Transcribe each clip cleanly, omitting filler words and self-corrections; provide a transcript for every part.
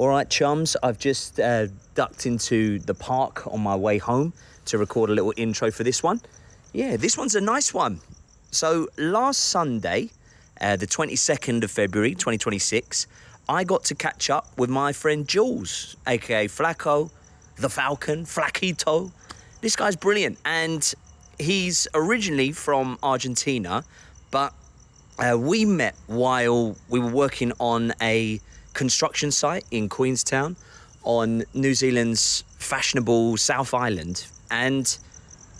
All right, chums, I've just ducked into the park on my way home to record a little intro for this one. Yeah, this one's a nice one. So last Sunday, the 22nd of February, 2026, I got to catch up with my friend Jules, aka Flacco, the Falcon, Flaquito. This guy's brilliant, and he's originally from Argentina, but we met while we were working on a construction site in Queenstown on New Zealand's fashionable South Island. And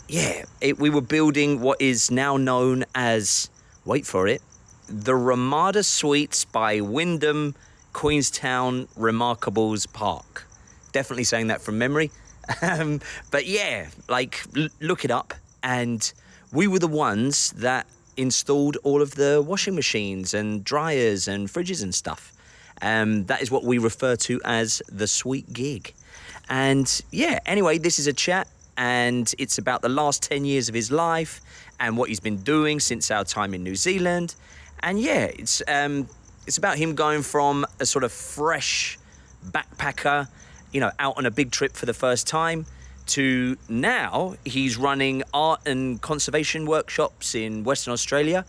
yeah, we were building what is now known as, wait for it, the Ramada Suites by Wyndham Queenstown Remarkables Park. Definitely saying that from memory. But yeah, look it up. And we were the ones that installed all of the washing machines and dryers and fridges and stuff. That is what we refer to as the sweet gig. And yeah, anyway, this is a chat, and it's about the last 10 years of his life and what he's been doing since our time in New Zealand. And yeah, it's about him going from a sort of fresh backpacker, out on a big trip for the first time, to now he's running art and conservation workshops in Western Australia.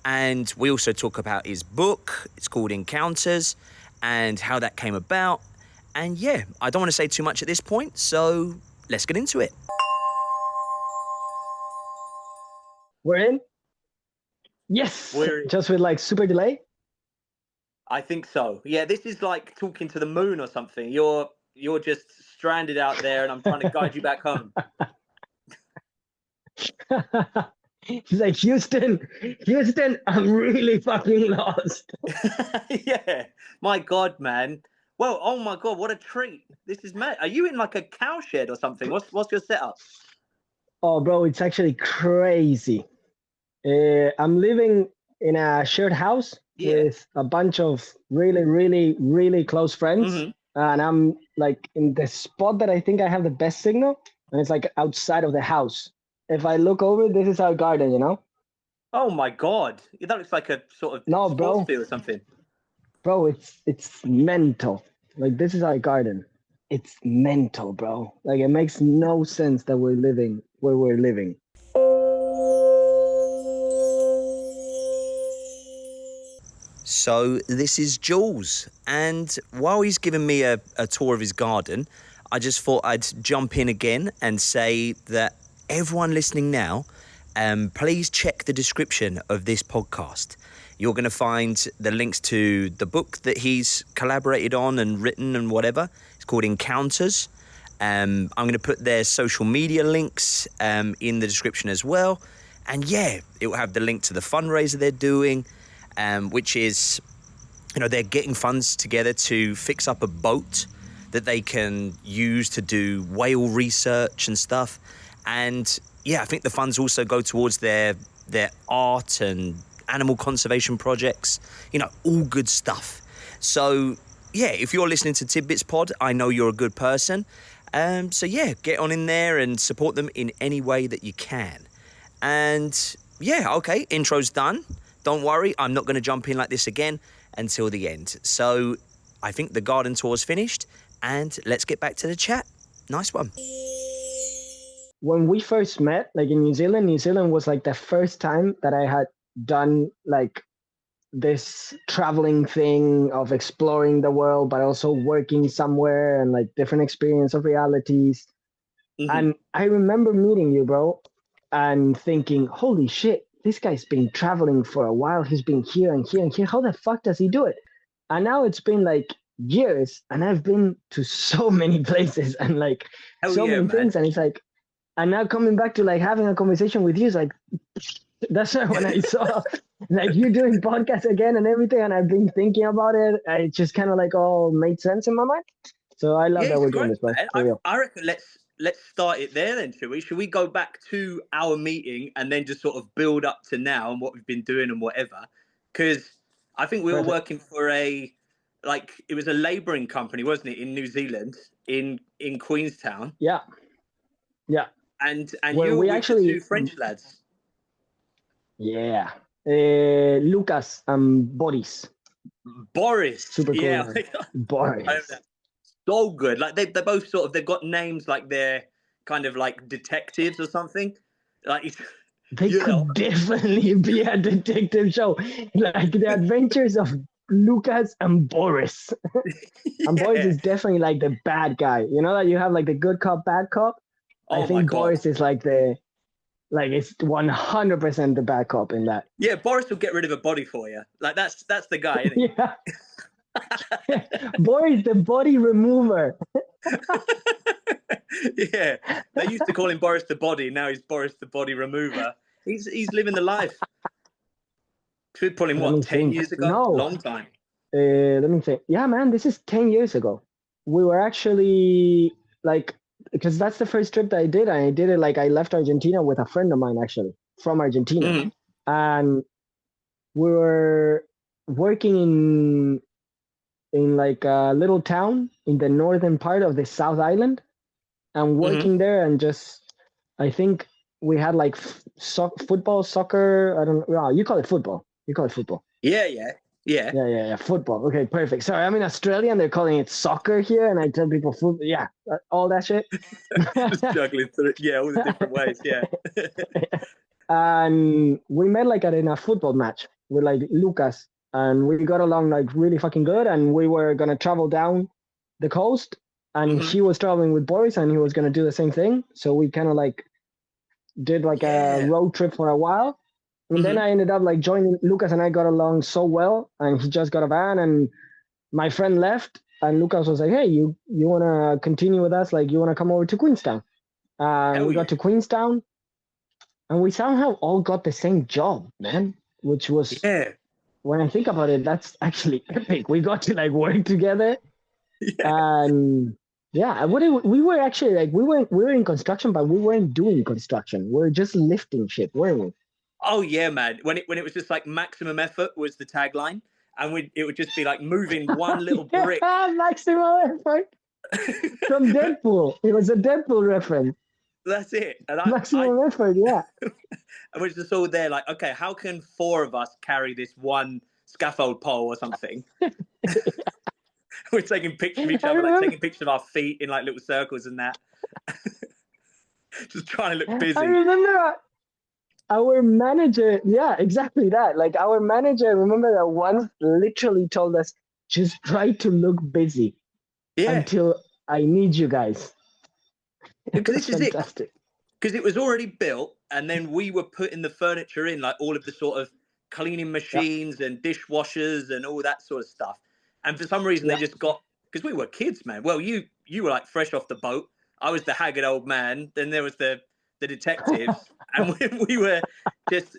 And we also talk about his book. It's called Encounters, and how that came about. And yeah, I don't want to say too much at this point, so let's get into it. We're in? Yes! Just with super delay? I think so. Yeah, this is like talking to the moon or something. You're just stranded out there, and I'm trying to guide you back home. He's like, Houston, I'm really fucking lost. Yeah, my God, man. Well, oh my God, what a treat. This is mad. Are you in like a cow shed or something? What's your setup? Oh, bro, it's actually crazy. I'm living in a shared house with a bunch of really, really, really close friends. Mm-hmm. And I'm like in the spot that I think I have the best signal, and it's like outside of the house. If I look over, this is our garden, Oh my God, that looks like a sort of sports field or something. Bro, it's mental. Like, this is our garden. It's mental, bro. Like, it makes no sense that we're living where we're living. So this is Jules, and while he's giving me a tour of his garden, I just thought I'd jump in again and say that everyone listening now, please check the description of this podcast. You're going to find the links to the book that he's collaborated on and written and whatever. It's called Encounters. I'm going to put their social media links in the description as well. And yeah, it will have the link to the fundraiser they're doing, which is, they're getting funds together to fix up a boat that they can use to do whale research and stuff. And yeah, I think the funds also go towards their art and animal conservation projects, all good stuff. So yeah, if you're listening to Tidbits Pod, I know you're a good person. So yeah, get on in there and support them in any way that you can. And yeah, okay, intro's done. Don't worry, I'm not going to jump in like this again until the end. So I think the garden tour's finished, and let's get back to the chat. Nice one. When we first met, like in New Zealand was like the first time that I had done like this traveling thing of exploring the world, but also working somewhere and like different experience of realities. Mm-hmm. And I remember meeting you, bro, and thinking, holy shit, this guy's been traveling for a while. He's been here and here and here. How the fuck does he do it? And now it's been like years, and I've been to so many places and like many things. And it's like, and now coming back to like having a conversation with you is like, that's why when I saw like you doing podcasts again and everything, and I've been thinking about it, it just kind of like all made sense in my mind. So I love that we're doing this, bro. I reckon let's start it there then, shall we? Should we go back to our meeting and then just sort of build up to now and what we've been doing and whatever? Because I think we were working for it was a labouring company, wasn't it, in New Zealand, in Queenstown? Yeah. Yeah. And you were with the two French lads. Yeah. Lucas and Boris. Boris. Super cool. Yeah. Boris. so good. Like they're both sort of, they've got names like they're kind of like detectives or something. Like, They you know, could definitely be a detective show, like the adventures of Lucas and Boris. And Boris yeah. is definitely like the bad guy. You know that you have like the good cop, bad cop. I Oh my think God. Boris is like it's 100% the bad cop in that. Yeah, Boris will get rid of a body for you. Like that's the guy, isn't he? Yeah. Boris, the body remover. Yeah, they used to call him Boris the Body. Now he's Boris the Body Remover. He's living the life. Should put him Let me what 10 think. years ago? No. Long time. Let me think. Yeah, man, this is 10 years ago. We were actually like, because that's the first trip that I did. And I did it like I left Argentina with a friend of mine actually from Argentina. Mhm. And we were working in like a little town in the northern part of the South Island and working there and just, I think we had like football, soccer. I don't know. You call it football. You call it football. Yeah. Yeah. Football. Okay, perfect. Sorry, I'm in Australia and they're calling it soccer here, and I tell people football. Yeah, all that shit. Just juggling through. Yeah, all the different ways. Yeah. And we met like in a football match with like Lucas, and we got along like really fucking good. And we were gonna travel down the coast, and he was traveling with Boris, and he was gonna do the same thing. So we kind of like did like a road trip for a while. And then I ended up like joining Lucas, and I got along so well, and he just got a van, and my friend left, and Lucas was like, hey, you want to continue with us? Like, you want to come over to Queenstown? And we got to Queenstown, and we somehow all got the same job, man, which was, when I think about it, that's actually epic. We got to like work together. And yeah, we were actually like, we were in construction, but we weren't doing construction. We were just lifting shit, weren't we? Oh yeah, man. When it was just like maximum effort was the tagline, and it would just be like moving one little brick. Maximum effort. From Deadpool. It was a Deadpool reference. That's it. And maximum effort, yeah. And we're just all there like, okay, how can 4 of us carry this one scaffold pole or something? We're taking pictures of each other, like taking pictures of our feet in like little circles and that. Just trying to look busy. I remember our manager, yeah, exactly that. Like our manager, I remember that once literally told us, just try to look busy until I need you guys. Because this is fantastic. it. Because it was already built, and then we were putting the furniture in, like all of the sort of cleaning machines and dishwashers and all that sort of stuff. And for some reason, they just got, because we were kids, man. Well, you were like fresh off the boat. I was the haggard old man. Then there was the detectives, and we were just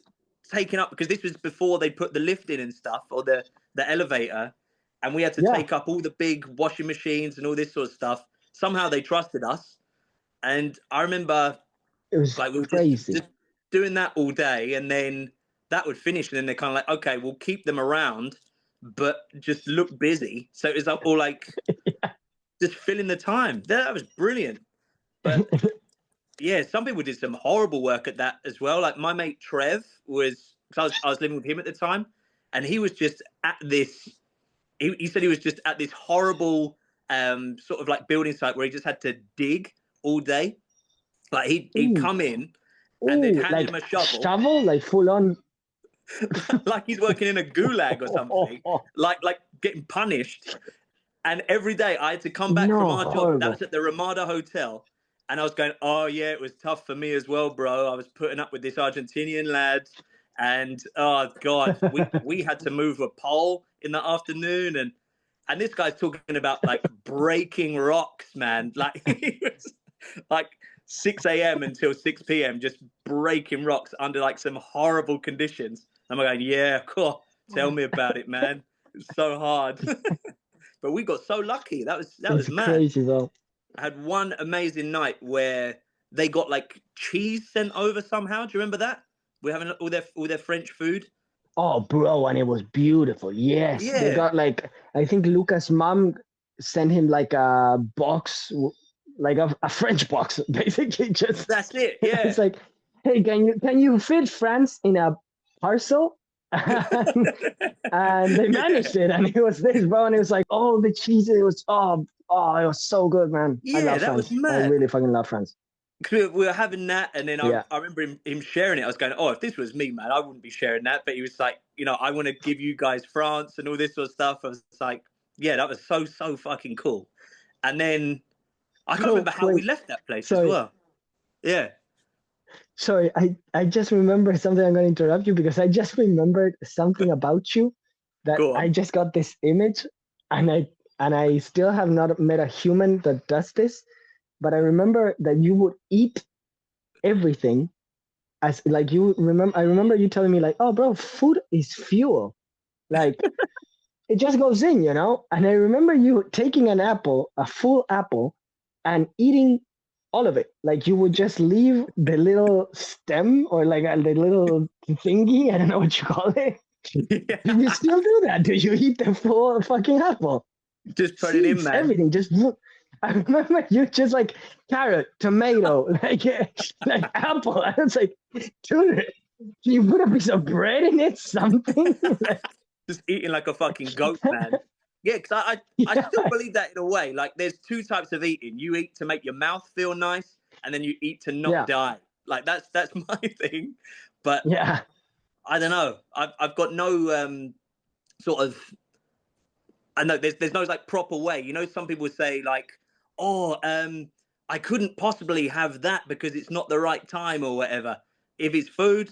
taken up, because this was before they put the lift in and stuff, or the elevator, and we had to take up all the big washing machines and all this sort of stuff. Somehow they trusted us, and I remember it was like we were crazy. just doing that all day, and then that would finish, and then they're kind of like, okay, we'll keep them around, but just look busy. So it was all like just filling the time. That was brilliant. But yeah, some people did some horrible work at that as well. Like my mate Trev was, because I was living with him at the time, and he was just at this. He said he was just at this horrible sort of like building site where he just had to dig all day. Like he'd come in and they'd hand him a shovel. Shovel, like full on. Like he's working in a gulag or something. like getting punished. And every day I had to come back from our job. That was at the Ramada Hotel. And I was going, oh, yeah, it was tough for me as well, bro. I was putting up with this Argentinian lad. And, oh, God, we had to move a pole in the afternoon. And this guy's talking about, like, breaking rocks, man. Like, he was, like, 6 a.m. until 6 p.m. just breaking rocks under, like, some horrible conditions. I'm going, yeah, cool. Tell me about it, man. It was so hard. But we got so lucky. That was mad. Crazy, though. I had one amazing night where they got like cheese sent over somehow. Do you remember that? We're having all their French food. Oh, bro, and it was beautiful. Yes, Yeah. They got like, I think Lucas' mom sent him like a box, like a French box, basically. Just that's it. Yeah. It's like, hey, can you fit France in a parcel? And they managed it, and it was this, bro, and it was like, oh, the cheese, it was Oh, it was so good, man. I Yeah, love that was France. I mad. really fucking love France. 'Cause we were having that, and then Yeah. I remember him sharing it. I was going, oh, if this was me, man, I wouldn't be sharing that. But he was like, I want to give you guys France and all this sort of stuff. I was like, yeah, that was so fucking cool. And then I can't Bro, remember how we wait. left that place as Sorry. well. Yeah. Sorry, I just remembered something. I'm going to interrupt you because I just remembered something about you that Go I on. just got this image, and I still have not met a human that does this, but I remember that you would eat everything as like you remember. I remember you telling me like, "Oh, bro, food is fuel." Like it just goes in, you know? And I remember you taking an apple, a full apple, and eating all of it. Like you would just leave the little stem or like the little thingy. I don't know what you call it. Do you still do that? Do you eat the full fucking apple? Just put it in, Seeds, man. everything. Just I remember you just like carrot, tomato, like apple. I was like, dude, can you put a piece of bread in it? Something? Like, Just eating like a fucking goat, man. Yeah, because I still believe that in a way. Like, there's two types of eating. You eat to make your mouth feel nice, and then you eat to not yeah, die. Like, that's my thing. But yeah. I don't know. I've got no sort of. I know there's no like proper way. Some people say like, oh, I couldn't possibly have that because it's not the right time or whatever. If it's food,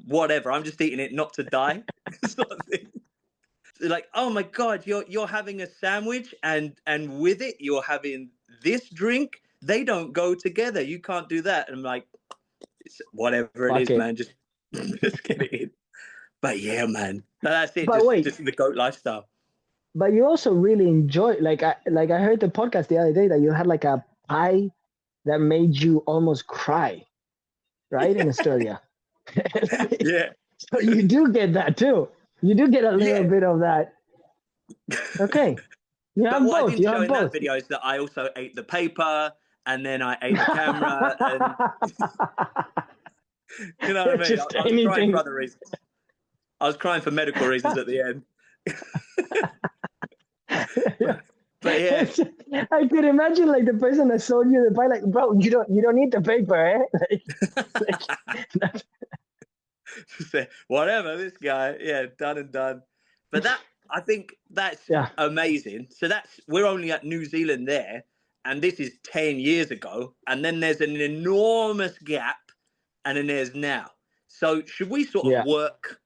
whatever. I'm just eating it not to die, sort of thing. Like, oh my god, you're having a sandwich and with it you're having this drink. They don't go together. You can't do that. And I'm like, it's whatever it Fuck is, it. man. Just get it in. But yeah, man, that's it. But wait, Just the goat lifestyle. but you also really enjoy I heard the podcast the other day that you had like a pie that made you almost cry, right? In Australia. Like, Yeah, so you do get that too. You do get a little yeah. bit of that. Okay. You But have what I both. didn't You show have in that both. video is that I also ate the paper and then I ate the camera, and you know what I mean. Just I was crying for anything. other reasons. I was crying for medical reasons at the end. But yeah. I could imagine like the person that sold you the pie, like, bro, you don't need the paper, eh? Whatever, this guy, yeah, done and done. But I think that's Yeah. amazing. So we're only at New Zealand there, and this is 10 years ago, and then there's an enormous gap, and then there's now. So should we sort of Yeah. work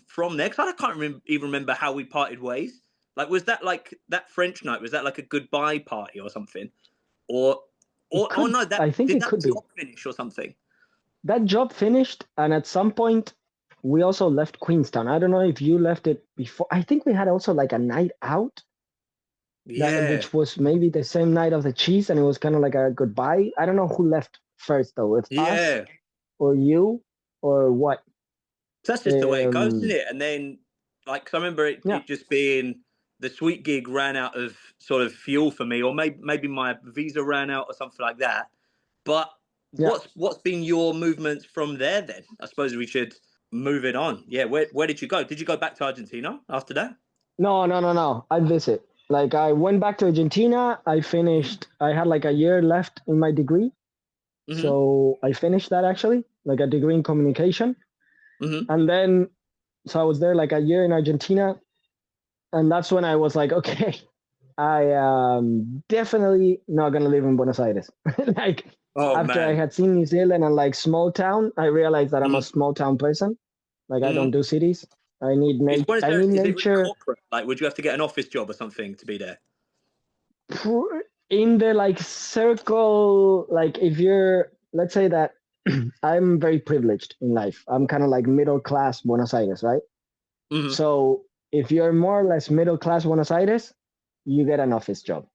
from there? Because I can't even remember how we parted ways. Like, was that like that French night? Was that like a goodbye party or something? Or no, I think did it that could be. job finish or something? That job finished, and at some point we also left Queenstown. I don't know if you left it before. I think we had also like a night out, Yeah. which was maybe the same night of the cheese, and it was kind of like a goodbye. I don't know who left first though, if us or you or what. That's just the way it goes, isn't Um, it? And then, like, 'cause I remember it yeah, just being the sweet gig ran out of sort of fuel for me, or maybe my visa ran out or something like that. But yeah. what's been your movements from there then? I suppose we should move it on. Yeah, where did you go? Did you go back to Argentina after that? No. I visit. Like I went back to Argentina. I finished. I had like a year left in my degree, Mm-hmm. so I finished that actually, like a degree in communication. Mm-hmm. And then, so I was there like a year in Argentina, and that's when I was like, okay, I am definitely not gonna live in Buenos Aires. Like after I had seen New Zealand and like small town, I realized that I'm a small town person. Like I don't do cities. I need Is Buenos I Aires, need is it really nature. corporate? Like, would you have to get an office job or something to be there? In the like circle, like if you're, let's say that I'm very privileged in life. I'm kind of like middle class Buenos Aires, right? Mm-hmm. So if you're more or less middle class Buenos Aires, you get an office job.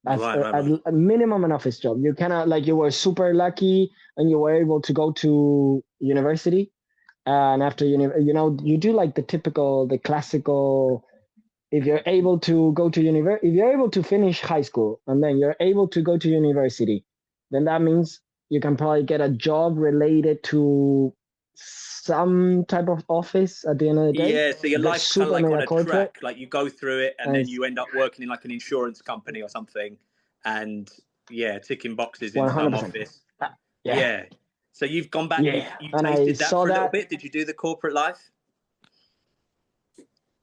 At minimum, an office job. You cannot, like, you were super lucky and you were able to go to university, and after you do like the classical. If you're able to go to if you're able to finish high school and then you're able to go to university, then that means you can probably get a job related to some type of office at the end of the day. Yeah, so your They're life's kind of super like on mega a corporate. track. Like you go through it, and And then you end up working in like an insurance company or something, and yeah, ticking boxes in some 100%. office. Yeah. Yeah. So you've gone back. Yeah. You And I tasted that saw for a little that. bit. Did you do the corporate life?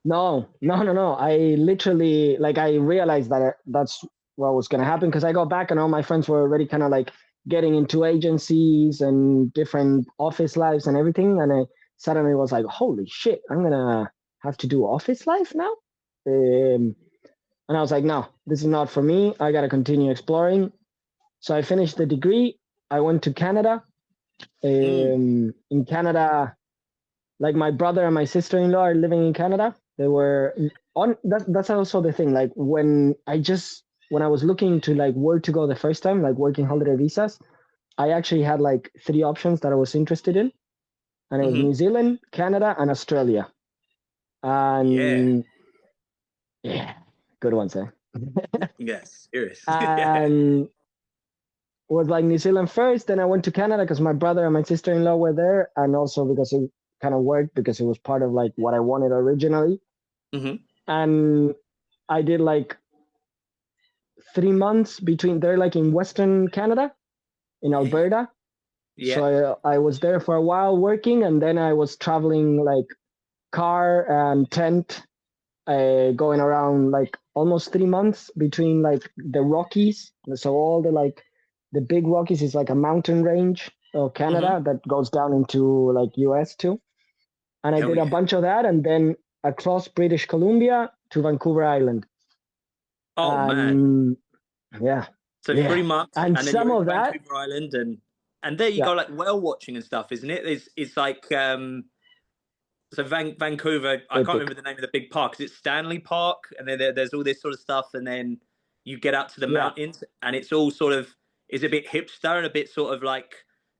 No. I literally, like, I realized that that's what was going to happen, because I got back and all my friends were already kind of like getting into agencies and different office lives and everything. And I suddenly was like, holy shit, I'm going to have to do office life now. And I was like, no, this is not for me. I got to continue exploring. So I finished the degree. I went to Canada. In Canada, like my brother and my sister-in-law are living in Canada. They were on that's also the thing. Like when I was looking to like where to go the first time, like working holiday visas, I actually had like 3 options that I was interested in. And it was New Zealand, Canada, and Australia. And yeah, good ones, eh? Yes, serious. And was like New Zealand first, then I went to Canada because my brother and my sister-in-law were there, and also because it kind of worked because it was part of like what I wanted originally. And I did like 3 months between there, like in Western Canada, in Alberta. Yeah. So I was there for a while working, and then I was traveling like car and tent, going around like almost 3 months between like the Rockies. So all the like the big Rockies is like a mountain range of Canada that goes down into like US too. And I did a bunch of that, and then across British Columbia to Vancouver Island. Oh man. Yeah. So 3 months, And then some you're in of that, Vancouver Island, and there you go, like whale watching and stuff, isn't it? It's like so Vancouver. I can't epic. remember the name of the big park. Is it Stanley Park? And then there's all this sort of stuff, and then you get out to the mountains, and it's all sort of is a bit hipster and a bit sort of like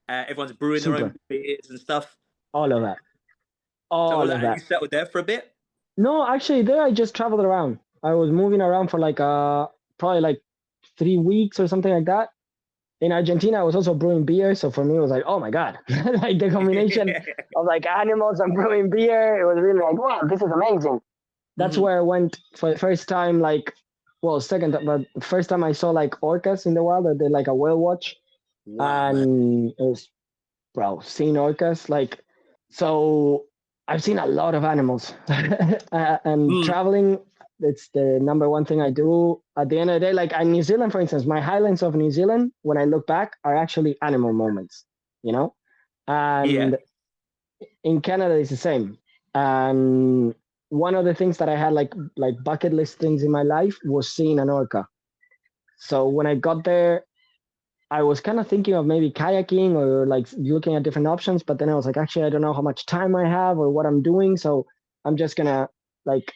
everyone's brewing their own beers and stuff. All of that. And you settled there for a bit? No, actually, there I just traveled around. I was moving around for like probably like 3 weeks or something like that. In Argentina, I was also brewing beer, so for me, it was like, oh my god, like the combination of like animals and brewing beer. It was really like, wow, this is amazing. That's where I went for the first time. Like, well, second, but first time I saw like orcas in the wild. I did like a whale watch, and it was, bro, seeing orcas like so. I've seen a lot of animals, and traveling, it's the number one thing I do. At the end of the day, like in New Zealand, for instance, my highlights of New Zealand, when I look back, are actually animal moments, you know? And in Canada, it's the same. And one of the things that I had like bucket list things in my life was seeing an orca. So when I got there, I was kind of thinking of maybe kayaking or like looking at different options, but then I was like, actually, I don't know how much time I have or what I'm doing. So I'm just gonna like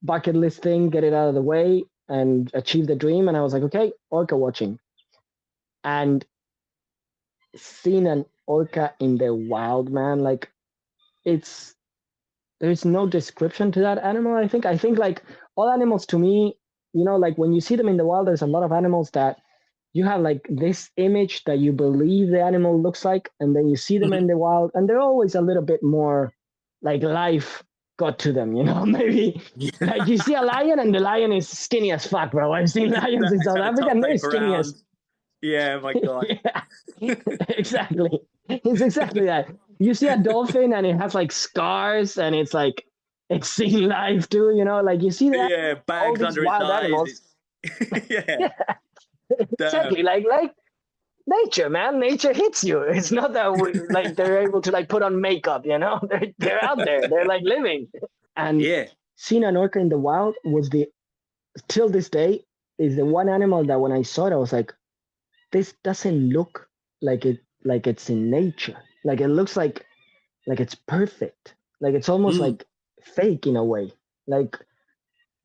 bucket list thing, get it out of the way and achieve the dream. And I was like, okay, orca watching. And seeing an orca in the wild, man, like there's no description to that animal. I think like all animals to me, you know, like when you see them in the wild, there's a lot of animals that you have like this image that you believe the animal looks like, and then you see them in the wild, and they're always a little bit more like life got to them, you know, maybe like you see a lion and the lion is skinny as fuck, bro. I've seen lions in South Africa and they're skinny as. Yeah, my God. Exactly. It's exactly that. You see a dolphin and it has like scars and it's like, it's seen life too, you know, like you see that. Yeah, bags under its eyes. Animals. Yeah. Exactly. Like nature, man. Nature hits you. It's not that like they're able to like put on makeup, you know. They're out there. They're like living. And seeing an orca in the wild was till this day is the one animal that when I saw it, I was like, this doesn't look like it's in nature. Like it looks like it's perfect. Like it's almost like fake in a way. Like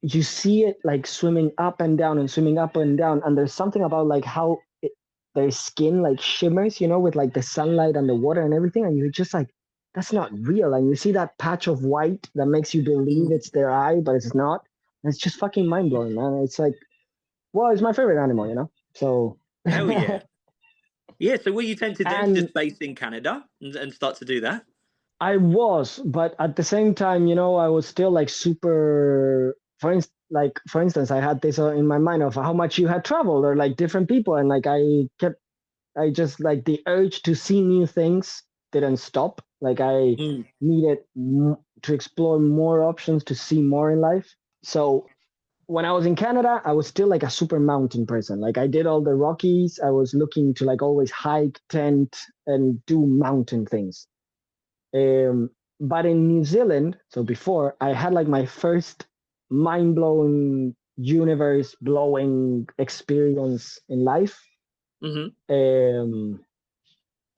you see it like swimming up and down and swimming up and down, and there's something about like how their skin like shimmers, you know, with like the sunlight and the water and everything, and you're just like, that's not real. And you see that patch of white that makes you believe it's their eye, but it's not. And it's just fucking mind blowing, man. It's like, well, it's my favorite animal, you know. So hell yeah. Yeah, so were you tempted then to just base in Canada and start to do that? I was, but at the same time, I was still like super. For instance, I had this in my mind of how much you had traveled or like different people, and like I just like the urge to see new things didn't stop. Like I needed to explore more options to see more in life. So when I was in Canada, I was still like a super mountain person. Like I did all the Rockies. I was looking to like always hike, tent, and do mountain things. But in New Zealand, so before I had like my first mind blowing, universe blowing experience in life. Um,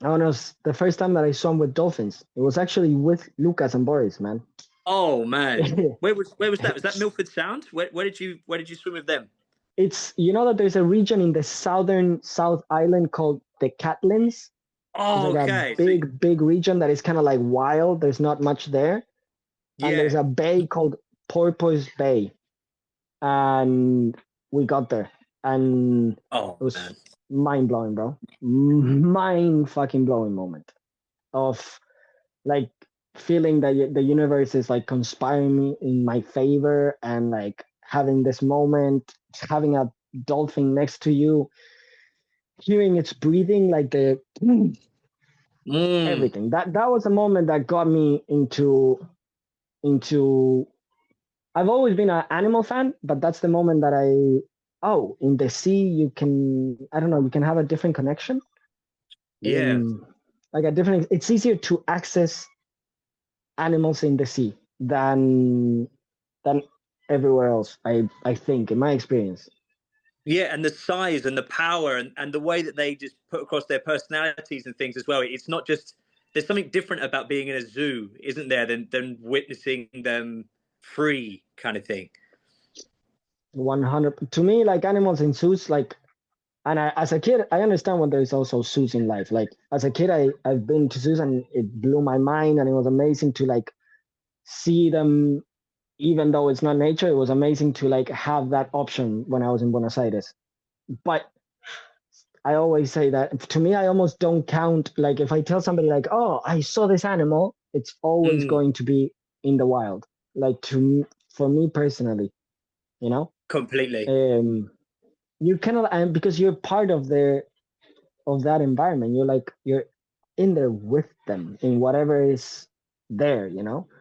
I don't know, the first time that I swam with dolphins. It was actually with Lucas and Boris, man. Oh man, where was that? Was that Milford Sound? Where did you swim with them? It's that there's a region in the South Island called the Catlins. It's Oh, like a okay. big region that is kind of like wild. There's not much there. And there's Yeah. a bay called Porpoise Bay. And we got there. And it Oh was man. mind blowing, bro. Mind fucking blowing moment of like feeling that the universe is like conspiring me in my favor, and like having this moment, having a dolphin next to you, hearing its breathing, like the everything. That was a moment that got me into. I've always been an animal fan, but that's the moment that in the sea you can, I don't know, you can have a different connection. Yeah. Like a different. It's easier to access animals in the sea than everywhere else. I think, in my experience. Yeah, and the size and the power and the way that they just put across their personalities and things as well. It's not just there's something different about being in a zoo, isn't there, than witnessing them free kind of thing. 100 to me, like animals in zoos, like, and as a kid, I understand when there's also zoos in life. Like as a kid, I've been to zoos and it blew my mind, and it was amazing to like see them. Even though it's not nature, it was amazing to like have that option when I was in Buenos Aires. But I always say that to me, I almost don't count. Like if I tell somebody like, "Oh, I saw this animal," it's always going to be in the wild. Like for me personally, you know, Completely. you cannot, and because you're part of that environment, you're in there with them in whatever is there.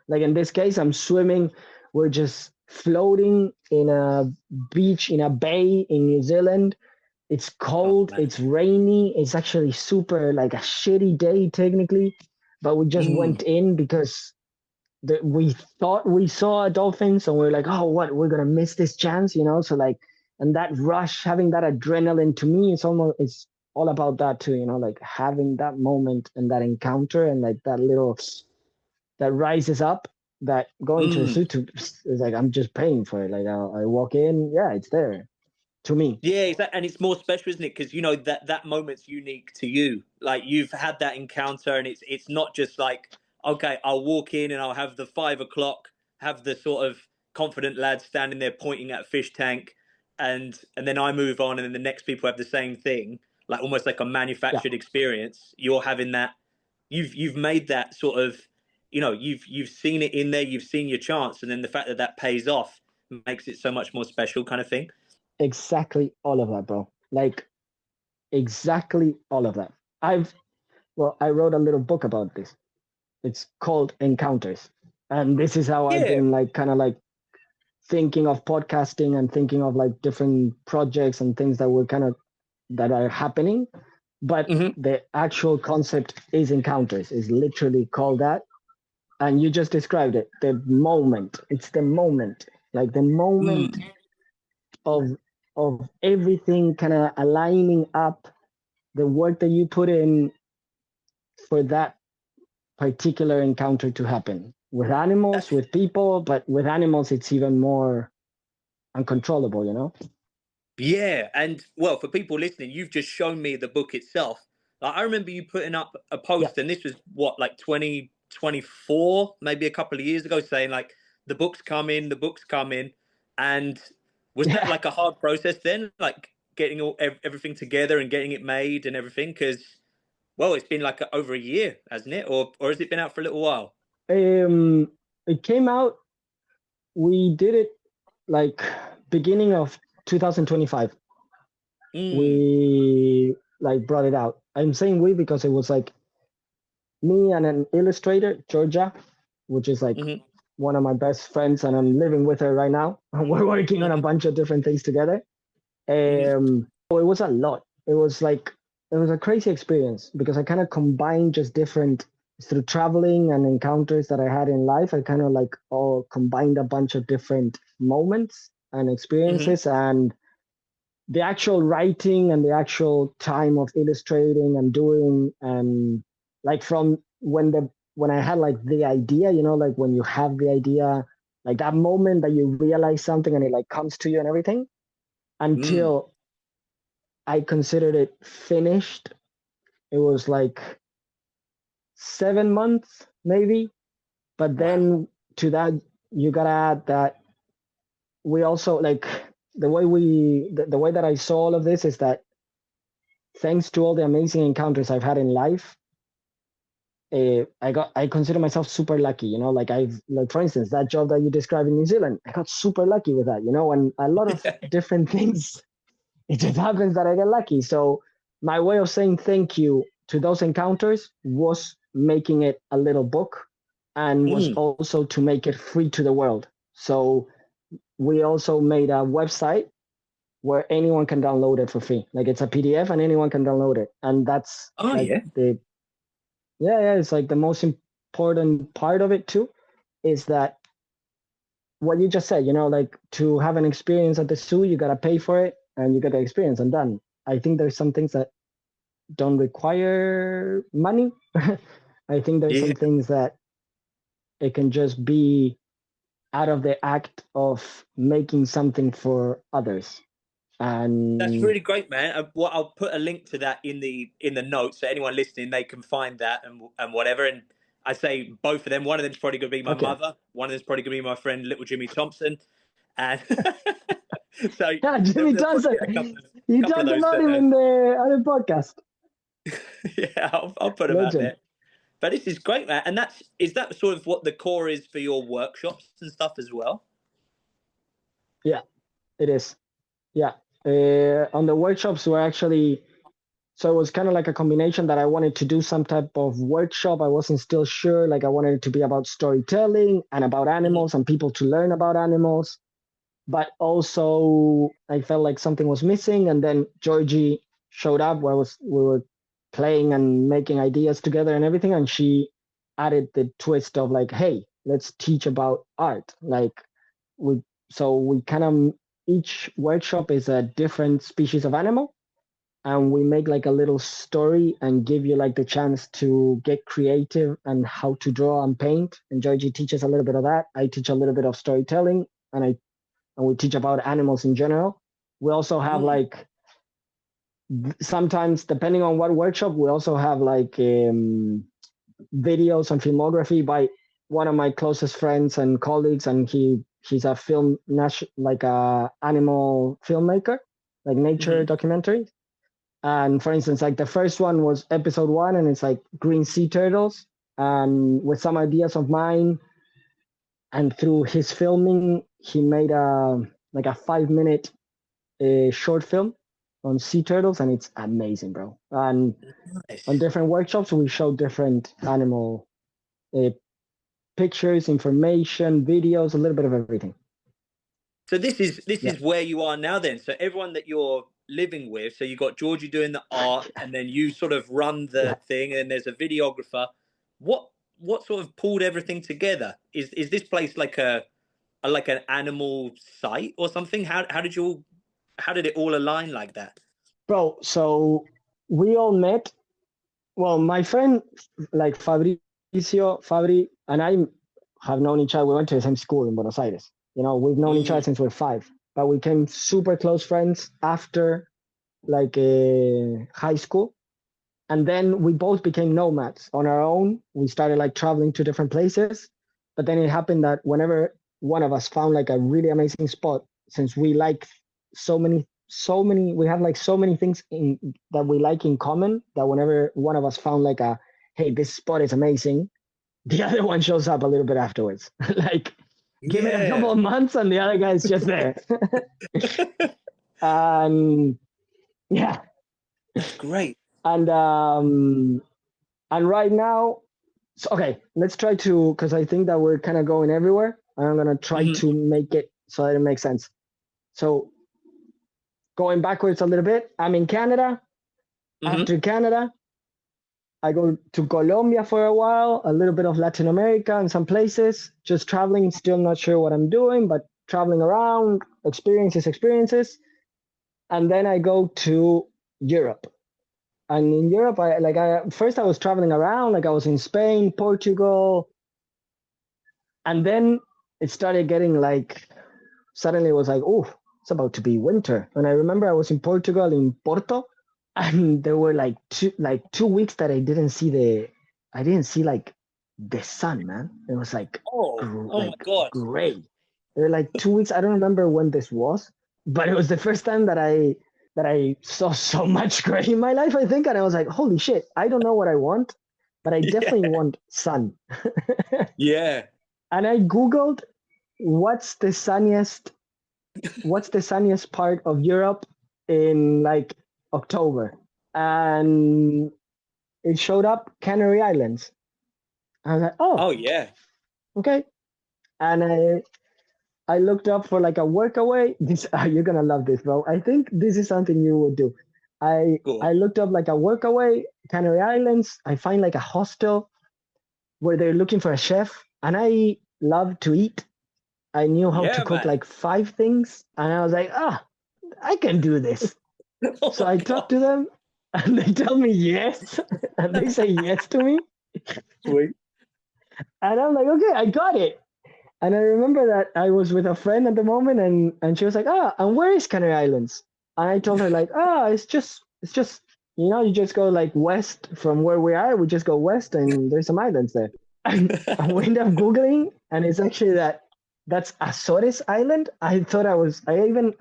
Like in this case, I'm swimming. We're just floating in a beach in a bay in New Zealand. It's Oh cold, man. it's rainy, it's actually super like a shitty day technically, but we just went in because we thought we saw a dolphin, so we're like, oh, what, we're gonna miss this chance, so like, and that rush, having that adrenaline, to me, it's all about that too, like having that moment and that encounter and like that rises up, that going to the suit is like, I'm just paying for it. Like I walk in, yeah, it's there to me. Yeah, exactly. And it's more special, isn't it? Because that moment's unique to you. Like you've had that encounter, and it's not just like, okay, I'll walk in and I'll have the 5 o'clock, have the sort of confident lad standing there pointing at a fish tank, and then I move on, and then the next people have the same thing, like almost like a Yeah, manufactured experience. You're having that. You've made that sort of, you've seen it in there. You've seen your chance, and then the fact that pays off makes it so much more special, kind of thing. exactly all of that, bro. Like exactly all of that. I wrote a little book about this. It's called Encounters. And this is how I've Yeah. been like kind of like thinking of podcasting and thinking of like different projects and things that are happening. But the actual concept is Encounters, is literally called that. And you just described it. The moment. It's the moment. Like the moment of everything kind of aligning up, the work that you put in for that particular encounter to happen with animals, with people, but with animals, it's even more uncontrollable. Yeah, and well, for people listening, you've just shown me the book itself. Like, I remember you putting up a Yeah. post, and this was what, like 2024, maybe a couple of years ago, saying like the book's coming, the book's coming. And was that like a hard process then, like getting everything together and getting it made and everything? Because Well, it's been like over a year, hasn't it? Or has it been out for a little while? It came out. We did it like beginning of 2025. Mm. We like brought it out. I'm saying we because it was like me and an illustrator, Georgia, which is like Hmm. one of my best friends, and I'm living with her right now. And we're working on a Hmm. bunch of different things together. Hmm. So it was a lot. It was a crazy experience because I kind of combined just different through traveling and encounters that I had in life. I kind of like all combined a bunch of different moments and Hmm. experiences, and the actual writing and the actual time of illustrating and doing, and like from when I had like the idea, like when you have the idea, like that moment that you realize something and it like comes to you and everything, Mm. until I considered it finished. It was like 7 months maybe. But Wow. then to that, you gotta add that we also like the way that I saw all of this is that thanks to all the amazing encounters I've had in life, I consider myself super lucky. Like I've like for instance that job that you described in New Zealand, I got super lucky with that. And a lot of different things. It just happens that I get lucky. So my way of saying thank you to those encounters was making it a little book, and was Mm. also to make it free to the world. So we also made a website where anyone can download it for free. Like it's a PDF and anyone can download it. And that's Oh like yeah. yeah, it's like the most important part of it too, is that what you just said, like to have an experience at the zoo, you gotta pay for it and you get the experience and done. I think there's some things that don't require money. I think there's Yeah. some things that it can just be out of the act of making something for others. That's And really great, man. I'll put a link to that in the notes so anyone listening they can find that and whatever. And I say both of them. One of them's probably going to be my okay. mother. One of them's probably going to be my friend, little Jimmy Thompson. And so Yeah, there, Jimmy there'll probably Johnson. be a You couple of talked those about that. him in the other podcast. Yeah, I'll put them out Legend. there. But this is great, man. And is that sort of what the core is for your workshops and stuff as well? Yeah, it is. Yeah. On the workshops, we're actually, so it was kind of like a combination that I wanted to do some type of workshop. I wasn't still sure. Like I wanted it to be about storytelling and about Hmm. animals and people to learn about animals. But also I felt like something was missing. And then Georgie showed up where we were playing and making ideas together and everything. And she added the twist of like, hey, let's teach about art. Like we so we kind of each workshop is a different species of animal, and we make like a little story and give you like the chance to get creative and how to draw and paint. And Georgie teaches a little bit of that. I teach a little bit of storytelling, and we teach about animals in general. We also have Mm. like sometimes depending on what workshop, we also have like videos and filmography by one of my closest friends and colleagues, and he's a like a animal filmmaker, like nature Hmm. documentary. And for instance, like the first one was episode 1, and it's like green sea turtles, and with some ideas of mine, and through his filming, he made a like a 5 minute short film on sea turtles, and it's amazing, bro. And on Nice. different workshops, we show different animal uh, pictures, information, videos, a little bit of everything. So this Yeah, is where you are now then. So everyone that you're living with, so you got Georgie doing the art and then you sort of run yeah. the thing and there's a videographer. What what sort of pulled everything together? Is this place like a like an animal site or something? How did it all align like that? Bro, so we all met. Well, my friend, like Fabri, and I have known each other. We went to the same school in Buenos Aires. We've known each other Mm. since we're 5, but we became super close friends after like high school. And then we both became nomads on our own. We started like traveling to different places. But then it happened that whenever one of us found like a really amazing spot, since we like so many we have like so many things that we like in common that whenever one of us found like hey, this spot is amazing, the other one shows up a little bit afterwards. Like, give it a couple of months and the other guy's just there. And yeah. That's great. And right now, so, okay, let's try to, because I think that we're kind of going everywhere. And I'm going to try to make it so that it makes sense. So going backwards a little bit, I'm in Canada. After Canada, I go to Colombia for a while, a little bit of Latin America and some places, just traveling, still not sure what I'm doing, but traveling around, experiences. And then I go to Europe. And in Europe, first I was traveling around, like I was in Spain, Portugal, and then it started getting like, suddenly it was like, oh, it's about to be winter. And I remember I was in Portugal, in Porto, and there were like 2 weeks that I didn't see like the sun, man. It was like, my God, gray. There were like 2 weeks. I don't remember when this was, but it was the first time that I saw so much gray in my life, I think. And I was like, holy shit, I don't know what I want, but I definitely want sun. Yeah. And I Googled what's the sunniest part of Europe in like October. And it showed up Canary Islands. I was like, oh yeah. Okay. And I looked up for like a workaway. You're gonna love this, bro. I think this is something you would do. I looked up like a workaway, Canary Islands. I find like a hostel where they're looking for a chef, and I love to eat. I knew how to cook like 5 things, and I was like, I can do this. So I talked to them, and they tell me yes, and they say yes to me. Sweet. And I'm like, okay, I got it. And I remember that I was with a friend at the moment, and she was like, and where is Canary Islands? And I told her like, it's just, you just go like west from where we are. We just go west and there's some islands there. And we end up Googling, and it's actually that's Azores Island. I thought I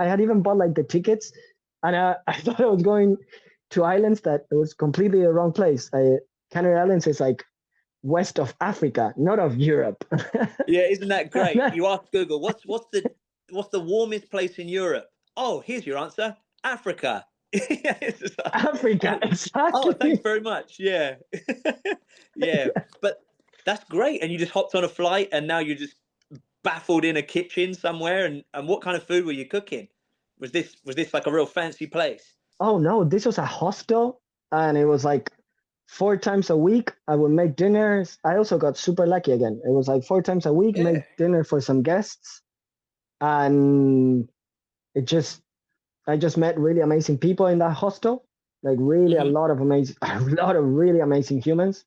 had even bought like the tickets, and I thought I was going to islands that it was completely the wrong place. Canary Islands is like west of Africa, not of Europe. Yeah, isn't that great? You ask Google, what's the warmest place in Europe? Oh, here's your answer: Africa. Africa, exactly. Oh, thanks very much. Yeah, yeah. But that's great. And you just hopped on a flight, and now you're just baffled in a kitchen somewhere. And what kind of food were you cooking? Was this like a real fancy place? Oh no, this was a hostel, and it was like 4 times a week. I would make dinners. I also got super lucky again. It was like 4 times a week, make dinner for some guests, and I just met really amazing people in that hostel. Like really a lot of really amazing humans,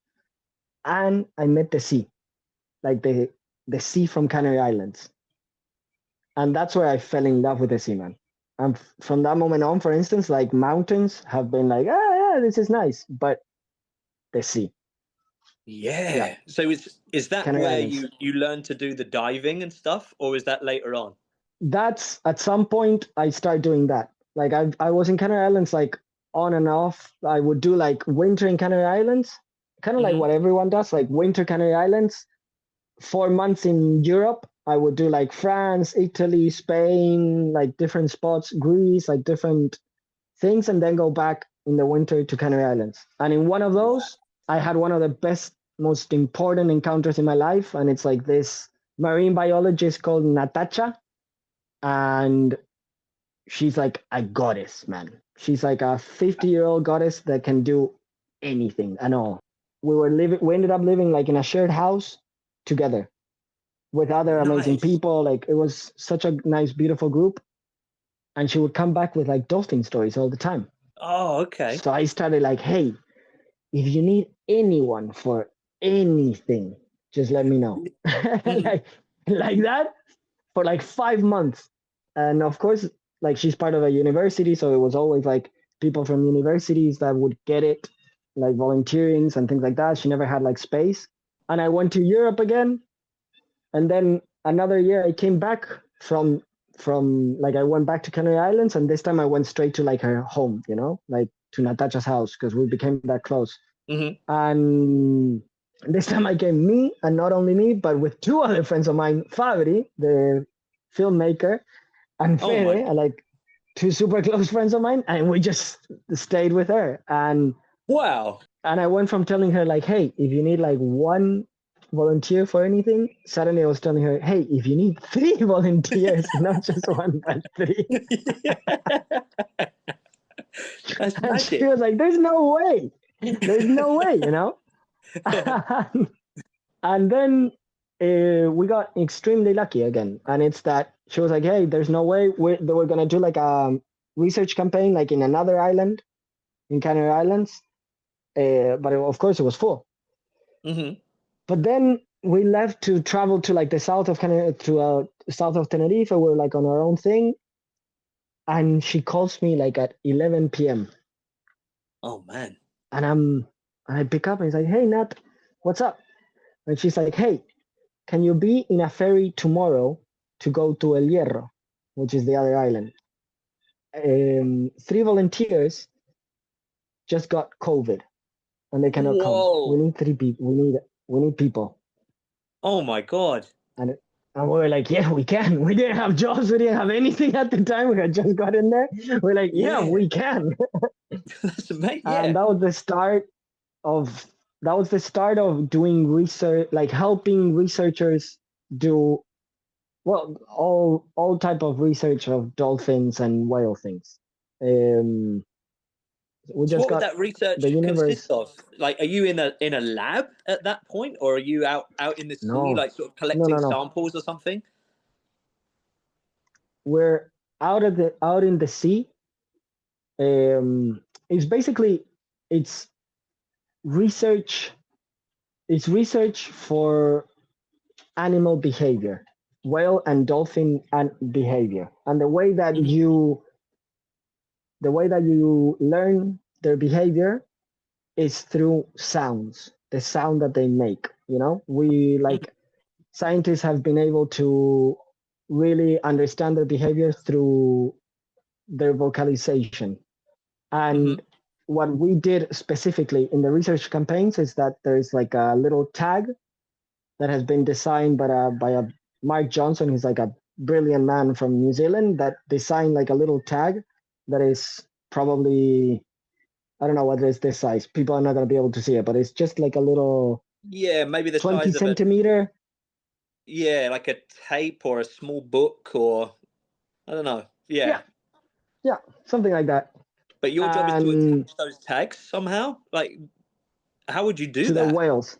and I met the sea, like the sea from Canary Islands, and that's where I fell in love with the sea, man. And from that moment on, for instance, like mountains have been like, yeah, this is nice, but the sea. Yeah. So is that Canary where Islands. you learn to do the diving and stuff, or is that later on? That's at some point I start doing that. Like I was in Canary Islands like on and off. I would do like winter in Canary Islands, kind of like what everyone does, like winter Canary Islands. 4 months in Europe, I would do like France, Italy, Spain, like different spots, Greece, like different things, and then go back in the winter to Canary Islands. And in one of those, I had one of the best, most important encounters in my life. And it's like this marine biologist called Natasha. And she's like a goddess, man. She's like a 50-year-old goddess that can do anything and all. We ended up living like in a shared house together with other amazing people. Like it was such a nice, beautiful group. And she would come back with like dolphin stories all the time. Oh, okay. So I started like, hey, if you need anyone for anything, just let me know. like that for like 5 months. And of course, like she's part of a university, so it was always like people from universities that would get it, like volunteerings and things like that. She never had like space. And I went to Europe again. And then another year I came back from like I went back to Canary Islands, and this time I went straight to like her home, you know, like to Natasha's house, because we became that close. And this time I came me, and not only me, but with two other friends of mine, Fabri, the filmmaker, and Fede, like two super close friends of mine, and we just stayed with her. And wow. And I went from telling her like, hey, if you need like one volunteer for anything, suddenly I was telling her, hey, if you need 3 volunteers, not just one, but 3. That's and magic. she was like, there's no way, you know. And then we got extremely lucky again, and it's that she was like, hey, there's no way they were gonna do like a research campaign like in another island in Canary Islands, but of course it was full. But then we left to travel to like the south of south of Tenerife. We're like on our own thing, and she calls me like at 11 p.m. Oh man. And I pick up and it's like, hey Nat, what's up? And she's like, hey, can you be in a ferry tomorrow to go to El Hierro, which is the other island? 3 volunteers just got COVID and they cannot come. We need 3 people. We need people. Oh my God. And we were like, yeah, we can. We didn't have jobs. We didn't have anything at the time. We had just got in there. We're like, yeah. We can. That's amazing. Yeah. And that was the start of doing research, like helping researchers do, well, all type of research of dolphins and whale things. We just what would that research consist of? Like, are you in a lab at that point, or are you out in the sea, like sort of collecting samples or something? We're out in the sea. It's basically research. It's research for animal behavior, whale and dolphin and behavior, and the way that you learn their behavior is through sounds, the sound that they make. You know, we like scientists have been able to really understand their behavior through their vocalization. And what we did specifically in the research campaigns is that there's like a little tag that has been designed by a Mark Johnson, who's like a brilliant man from New Zealand, that designed like a little tag that is probably, I don't know what it is this size. People are not going to be able to see it, but it's just like a little, maybe the 20 size centimeter. Like a tape or a small book, or I don't know. Yeah, something like that. But your job is to attach those tags somehow. Like, how would you do that? To the whales.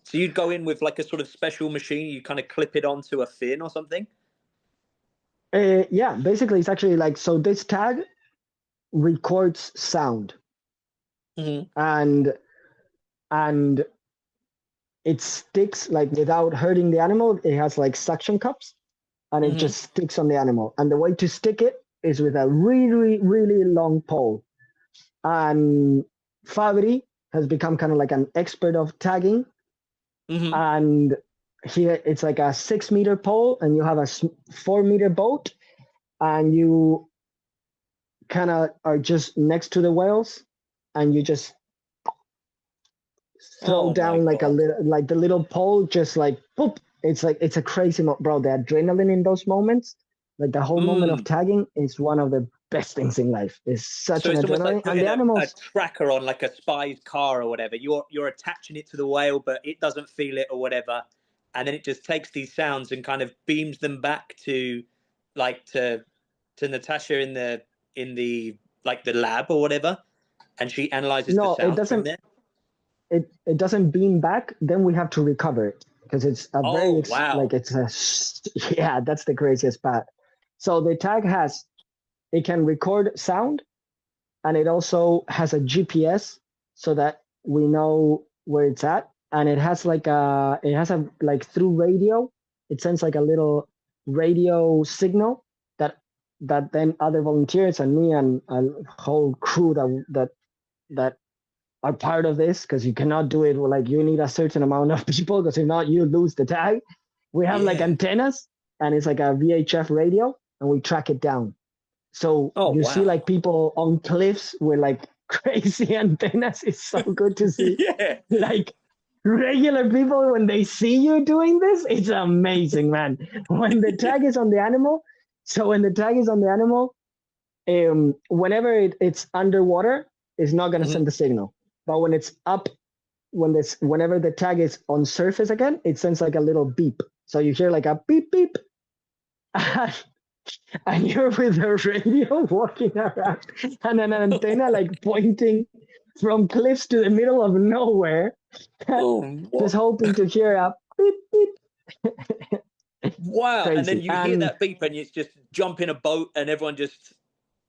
So you'd go in with like a sort of special machine, you kind of clip it onto a fin or something? Yeah, basically it's actually like, so this tag records sound. And it sticks like without hurting the animal. It has like suction cups, and it just sticks on the animal. And the way to stick it is with a really, really long pole. And Fabri has become kind of like an expert of tagging. And here it's like a 6-meter pole, and you have a 4-meter boat, and you kind of are just next to the whales, and you just throw down like a little, like the little pole, just like boop. It's like, it's a crazy bro. The adrenaline in those moments, like the whole moment of tagging, is one of the best things in life. It's such an adrenaline. Like, and the animals, a tracker on like a spy's car or whatever. You're attaching it to the whale, but it doesn't feel it or whatever, and then it just takes these sounds and kind of beams them back to Natasha in the like the lab or whatever, and she analyzes the sound from there. It doesn't beam back. Then we have to recover it, because it's a that's the craziest part. So the tag it can record sound, and it also has a GPS so that we know where it's at. And it has like through radio, it sends like a little radio signal that then other volunteers and me and a whole crew that are part of this, because you cannot do it like, you need a certain amount of people, because if not, you lose the tag. We have like antennas and it's like a VHF radio, and we track it down. So Oh, you wow. see like people on cliffs with like crazy antennas. It's so good to see. Yeah. Like regular people, when they see you doing this, it's amazing, man. When the tag is on the animal, whenever it's underwater, it's not gonna send the signal. But when it's up, whenever the tag is on surface again, it sends like a little beep. So you hear like a beep beep, and you're with the radio walking around and an antenna like pointing from cliffs to the middle of nowhere, just hoping to hear a beep beep. Wow. Crazy. And then you hear that beep and it's just jump in a boat and everyone just,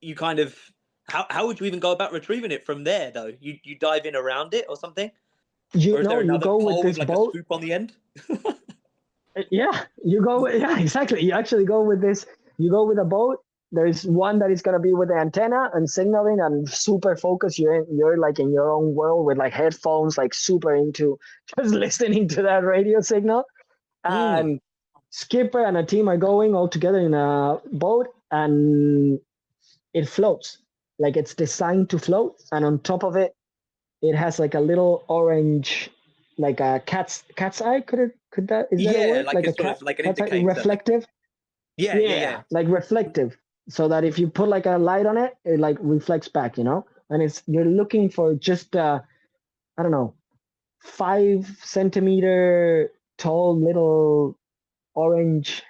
you kind of, how would you even go about retrieving it from there though? You dive in around it or something? You or is there know, you another go pole with this like boat. a scoop on the end? Yeah, yeah, exactly. You actually go with this. You go with a boat. There's one that is gonna be with the antenna and signaling and super focused. You're like in your own world with like headphones, like super into just listening to that radio signal. And skipper and a team are going all together in a boat, and it floats. Like it's designed to float, and on top of it, it has like a little orange, like a cat's eye. Could that is that a word? Like a sort cat, of like an cat's eye, indicator. reflective. Yeah. Like reflective, so that if you put like a light on it, it like reflects back, And you're looking for just I don't know, 5 centimeter tall little orange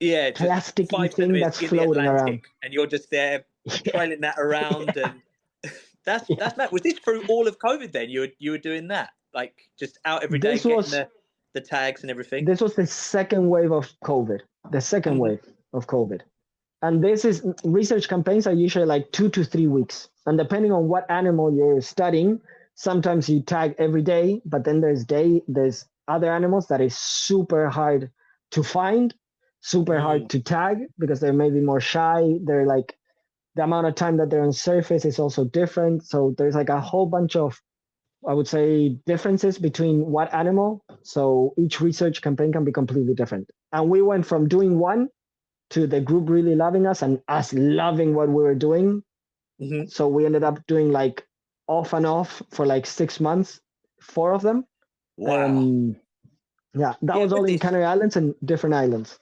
Just plastic 5 thing centimeters that's in the floating Atlantic, around. and you're just there trailing that around, and that's mad. Was this through all of COVID? Then you were doing that, like just out every day, getting the tags and everything. This was the second wave of COVID. The second wave of COVID, and research campaigns are usually like 2 to 3 weeks, and depending on what animal you're studying, sometimes you tag every day, but then there's other animals that is super hard to find, super hard to tag because they're maybe more shy. They're like, the amount of time that they're on surface is also different. So there's like a whole bunch of, I would say, differences between what animal. So each research campaign can be completely different. And we went from doing one to the group really loving us and us loving what we were doing. So we ended up doing like off and off for like 6 months, 4 of them. Wow. That was all in Canary Islands and different islands.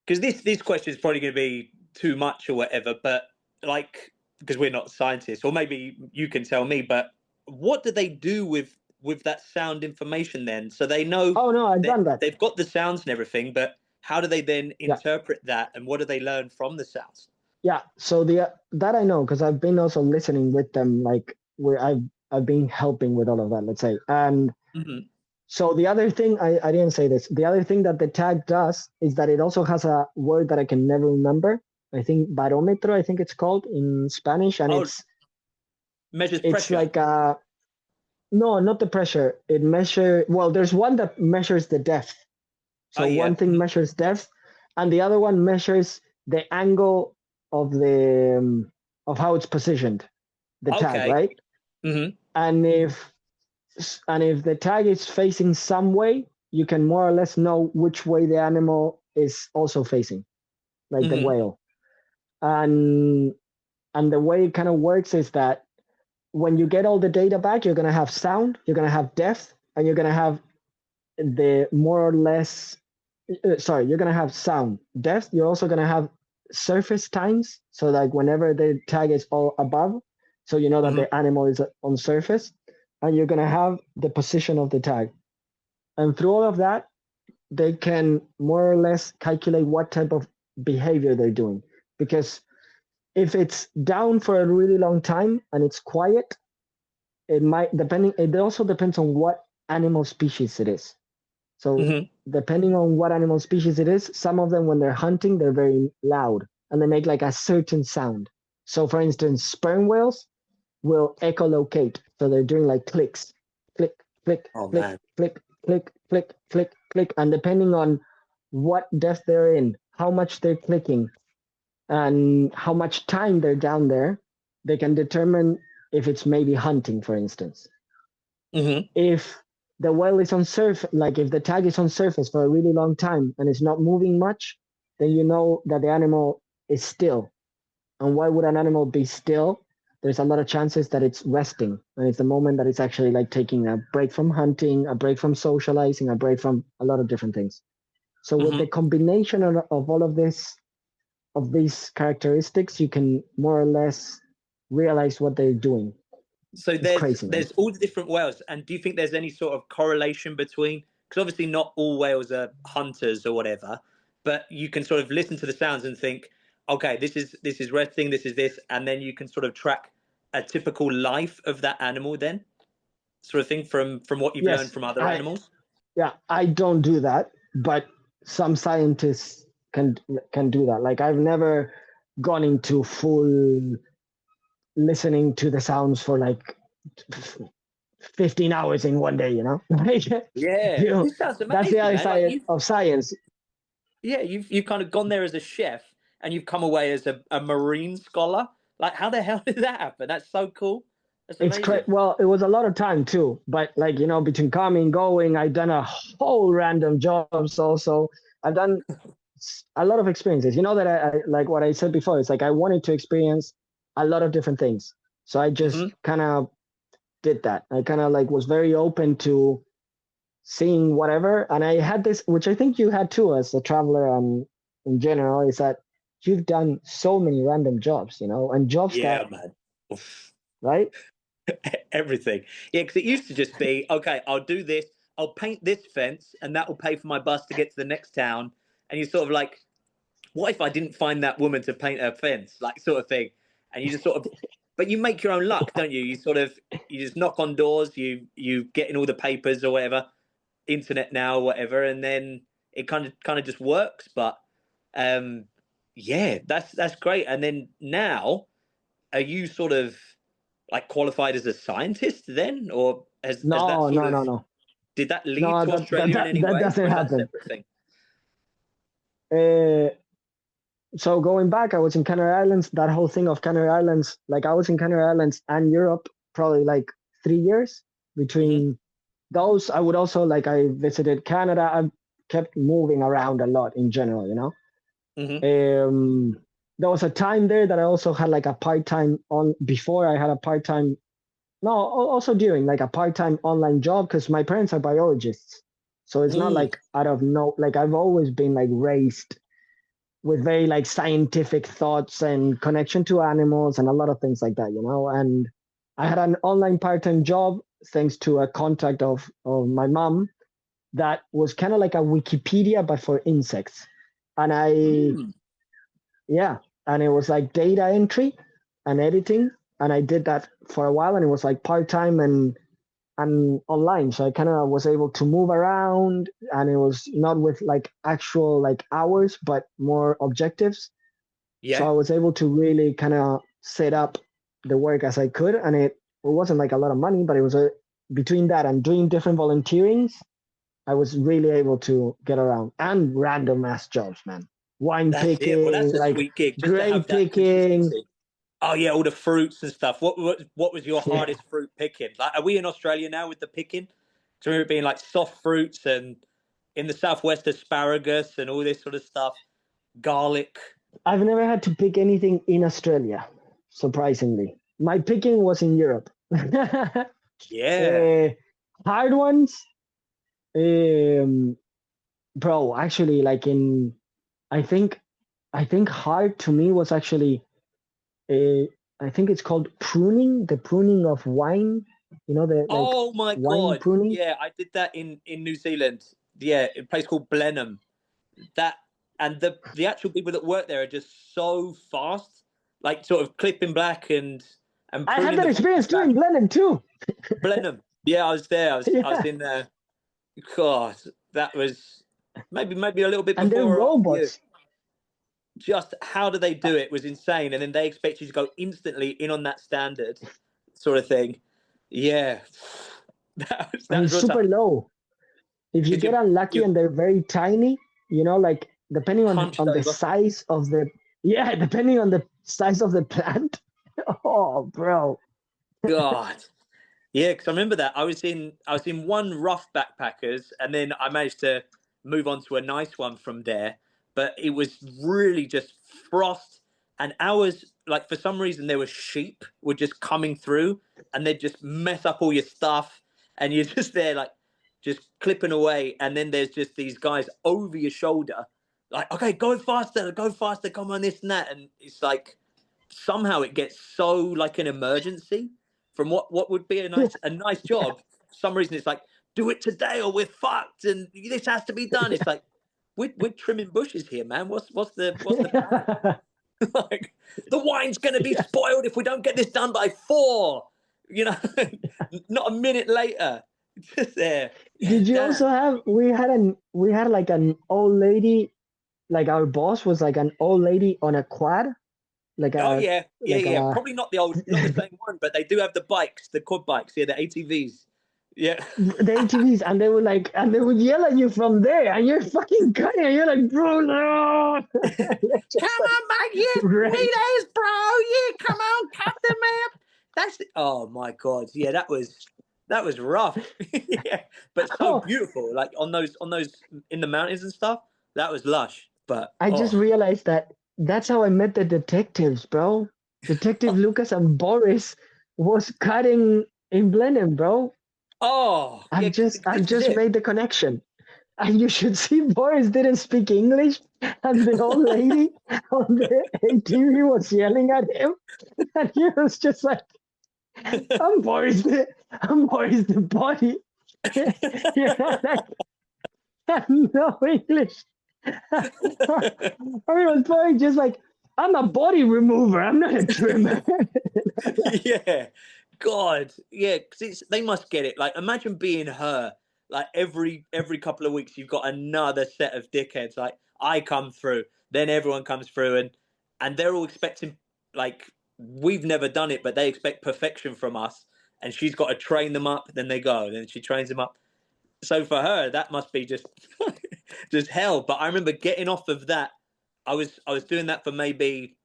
Because this question is probably going to be too much or whatever, but like, because we're not scientists, or maybe you can tell me, but what do they do with that sound information then? So they know. Oh no, I've done that. They've got the sounds and everything, but how do they then interpret that, and what do they learn from the sounds? Yeah, so that I know because I've been also listening with them, like where I've been helping with all of that, let's say. And so the other thing, I didn't say this. The other thing that the tag does is that it also has a word that I can never remember. I think barometro, I think it's called in Spanish, and measures pressure. It's like no, not the pressure. There's one that measures the depth. So one thing measures depth, and the other one measures the angle of how it's positioned, the tag, right? And if the tag is facing some way, you can more or less know which way the animal is also facing, like the whale. And the way it kind of works is that when you get all the data back, you're going to have sound, you're going to have depth, and you're going to have the more or less, you're going to have sound, depth. You're also going to have surface times. So like whenever the tag is all above, so you know that the animal is on surface, and you're going to have the position of the tag. And through all of that, they can more or less calculate what type of behavior they're doing. Because if it's down for a really long time and it's quiet, it also depends on what animal species it is. So depending on what animal species it is, some of them, when they're hunting, they're very loud and they make like a certain sound. So for instance, sperm whales will echolocate. So they're doing like clicks, click, click, click, click, click, click, click, click. And depending on what depth they're in, how much they're clicking, and how much time they're down there, they can determine if it's maybe hunting, for instance. If the whale is on surface, like if the tag is on surface for a really long time and it's not moving much, then you know that the animal is still. And why would an animal be still? There's a lot of chances that it's resting, and it's the moment that it's actually like taking a break from hunting, a break from socializing, a break from a lot of different things. So with the combination of all of this, of these characteristics, you can more or less realize what they're doing. So It's crazy, man. there's all the different whales, and do you think there's any sort of correlation between? Because obviously not all whales are hunters or whatever, but you can sort of listen to the sounds and think, okay, this is resting, this is this, and then you can sort of track a typical life of that animal, then sort of thing from what you've learned Yes, from other animals. Yeah, I don't do that, but some scientists can do that. Like I've never gone into full listening to the sounds for like 15 hours in one day, you know? Yeah, this sounds That's the amazing, other man. Like side of science. yeah, you've kind of gone there as a chef, and you've come away as a marine scholar. Like, how the hell did that happen? That's so cool. That's amazing. Well, it was a lot of time too, but like, you know, between coming, going, I've done a whole random jobs also. I've done a lot of experiences. You know that I like what I said before. It's like I wanted to experience a lot of different things. So I just kind of did that. I kind of like was very open to seeing whatever. And I had this, which I think you had too as a traveler and in general, is that you've done so many random jobs, you know, and jobs Yeah, that, man. right? Everything. Yeah, because it used to just be, okay, I'll do this, I'll paint this fence, and that will pay for my bus to get to the next town. And you're sort of like, what if I didn't find that woman to paint her fence? Like, sort of thing. And you just sort of, but you make your own luck, don't you? You just knock on doors, you get in all the papers or whatever, internet now or whatever, and then it kind of just works. But yeah, that's great. And then now, are you sort of like qualified as a scientist then, or has that No, sort no, of no, no. did that lead No, to Australia in any that way, doesn't or is that a happen. separate thing? Uh, so going back, I was in Canary Islands. That whole thing of Canary Islands, like I was in Canary Islands and Europe probably like 3 years between those. I would also like I visited Canada. I kept moving around a lot in general, you know. There was a time there that I also had like a part-time on before I had a part-time no also during like a part-time online job because my parents are biologists, so it's not Mm. like out of no like I've always been like raised with very like scientific thoughts and connection to animals and a lot of things like that, you know. And I had an online part-time job thanks to a contact of my mom that was kind of like a Wikipedia but for insects. And yeah, and it was like data entry and editing, and I did that for a while, and it was like part-time and online, so I kind of was able to move around, and it was not with like actual like hours but more objectives. So Yeah, I was able to really kind of set up the work as I could, and it wasn't like a lot of money, but it was between that and doing different volunteerings, I was really able to get around, and random ass jobs, man. Wine that's it. Well, picking, that's a like sweet gig just to have grape that picking. consistency. Oh yeah, all the fruits and stuff. What was your Yeah, hardest fruit picking? Like, are we in Australia now with the picking? So remember it being like soft fruits, and in the southwest asparagus and all this sort of stuff, garlic. I've never had to pick anything in Australia, surprisingly. My picking was in Europe. Yeah. uh, hard ones, um, bro. Actually, like in, I think, I think hard to me was actually, uh, I think it's called pruning, the pruning of wine. You know, the like Oh my wine god. pruning. Yeah, I did that in New Zealand. Yeah, in a place called Blenheim. That and the actual people that work there are just so fast, like sort of clipping back and I had pruning that the experience fruit doing back. Blenheim too. Blenheim. Yeah, I was there. I was Yeah, in there. God, that was maybe a little bit and they're before or after you. robots. Just how do they do it was insane, and then they expect you to go instantly in on that standard, sort of thing. Yeah, And that was it's real tough super low. If you because get unlucky you're and they're very tiny, you know, like depending hunched on the over. size of the yeah, depending on the size of the plant. Oh, bro. God, yeah, because I remember that I was in one rough backpackers, and then I managed to move on to a nice one from there. but it was really just frost. And hours, like for some reason, there were sheep were just coming through, and they'd just mess up all your stuff, and you're just there like just clipping away. And then there's just these guys over your shoulder, like, okay, go faster, come on, this and that. And it's like somehow it gets so like an emergency from what would be a nice job. For some reason, it's like, do it today or we're fucked, and this has to be done. It's like we're trimming bushes here, man. What's the plan? Like, the wine's going to be spoiled if we don't get this done by 4. You know, not a minute later. Just there. Did you also have? We had like an old lady, like our boss was like an old lady on a quad. Like yeah. Probably not the same one, but they do have the bikes, the quad bikes, the ATVs. Yeah, the ATVs, and they would yell at you from there, and you're fucking cutting, and you're like, bro, no. Come on, Mike, yeah, Right. 3 days, bro. Yeah, come on, cut them up. Oh my god, yeah, that was rough. Yeah, but so beautiful, like on those in the mountains and stuff. That was lush. But I just realized that's how I met the detectives, bro. Detective Lucas and Boris was cutting in Blenheim, bro. Oh, I've just made the connection. And you should see Boris didn't speak English, and the old lady on the ATV was yelling at him, and he was just like, I'm Boris the body. You know, like, no English. Everyone's probably just like, I'm a body remover, I'm not a trimmer. Yeah, God, yeah, because they must get it. Like, imagine being her. Like every couple of weeks, you've got another set of dickheads. Like, I come through, then everyone comes through, and they're all expecting, like, we've never done it, but they expect perfection from us. And she's got to train them up. Then they go, then she trains them up. So for her, that must be just just hell. But I remember getting off of that. I was doing that for maybe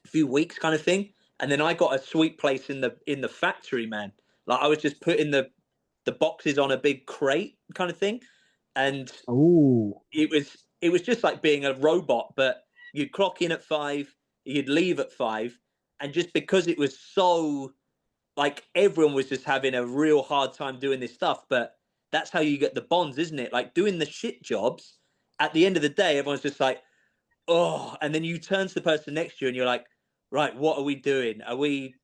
a few weeks, kind of thing. And then I got a sweet place in the factory, man. Like, I was just putting the boxes on a big crate kind of thing, and it was just like being a robot. But you'd clock in at 5, you'd leave at 5, and just because it was so, like, everyone was just having a real hard time doing this stuff. But that's how you get the bonds, isn't it? Like, doing the shit jobs, at the end of the day, everyone's just like, oh, and then you turn to the person next to you and you're like, right, what are we doing? Are we,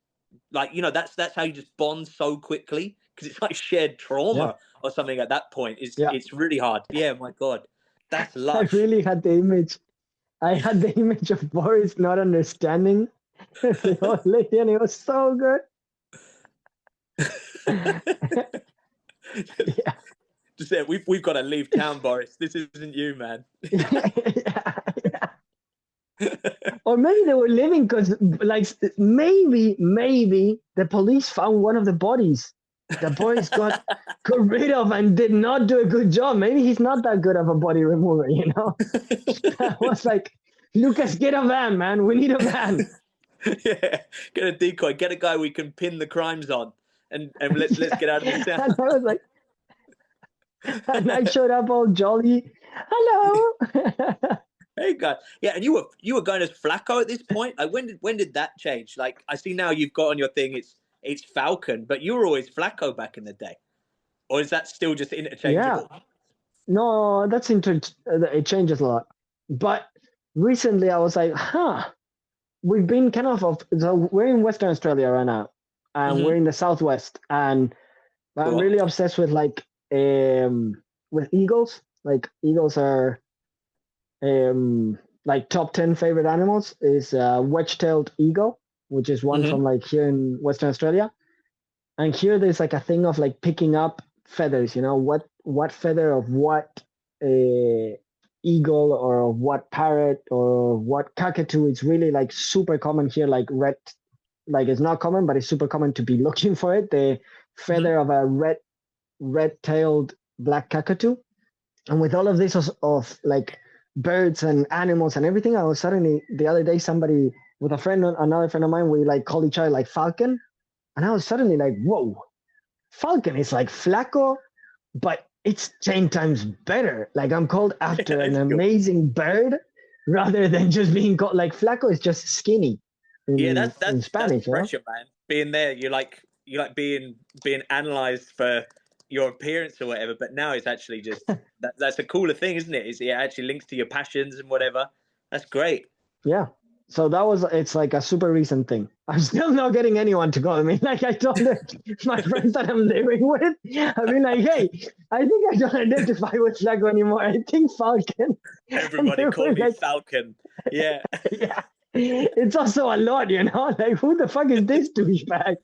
like, you know, that's how you just bond so quickly, because it's like shared trauma or something at that point. It's really hard. Yeah, my God. That's lush. I really had the image. I had the image of Boris not understanding the old lady, and it was so good. Just say, we've got to leave town, Boris. This isn't you, man. Or maybe they were living because, like, maybe the police found one of the bodies that Boris got rid of and did not do a good job. Maybe he's not that good of a body remover, you know? I was like, Lucas, get a van, man. We need a van. Yeah, get a decoy. Get a guy we can pin the crimes on, and let's get out of this town. And I was like, and I showed up all jolly. Hello. Hey, guy. Yeah, and you were going as Flacco at this point. Like, when did that change? Like, I see now you've got on your thing it's Falcon, but you were always Flacco back in the day, or is that still just interchangeable? Yeah. No, that's it changes a lot. But recently, I was like, we've been kind of so we're in Western Australia right now, and we're in the Southwest, and I'm really obsessed with with eagles. Like, eagles are like top 10 favorite animals is wedge-tailed eagle, which is one from like here in Western Australia. And here there's like a thing of like picking up feathers, you know, what feather of what eagle or what parrot or what cockatoo. It's really like super common here, like red, like it's not common, but it's super common to be looking for it. The feather of a red-tailed black cockatoo. And with all of this of like birds and animals and everything, I was suddenly the other day, somebody with another friend of mine, we like call each other like Falcon. And I was suddenly like, whoa, Falcon is like Flacco, but it's 10 times better. Like, I'm called after an amazing bird rather than just being called like flaco is just skinny Yeah, in that's Spanish, you know? pressure, man. Being there, you like being analyzed for your appearance or whatever. But now it's actually just that's a cooler thing, isn't it? Is it actually links to your passions and whatever? That's great. Yeah. So it's like a super recent thing. I'm still not getting anyone to call me. Like I told my friends that I'm living with, I've been like, hey, I think I don't identify with flaco anymore. I think Falcon. And they Everybody call were me like, Falcon. Yeah. yeah. It's also a lot, you know? Like who the fuck is this douchebag?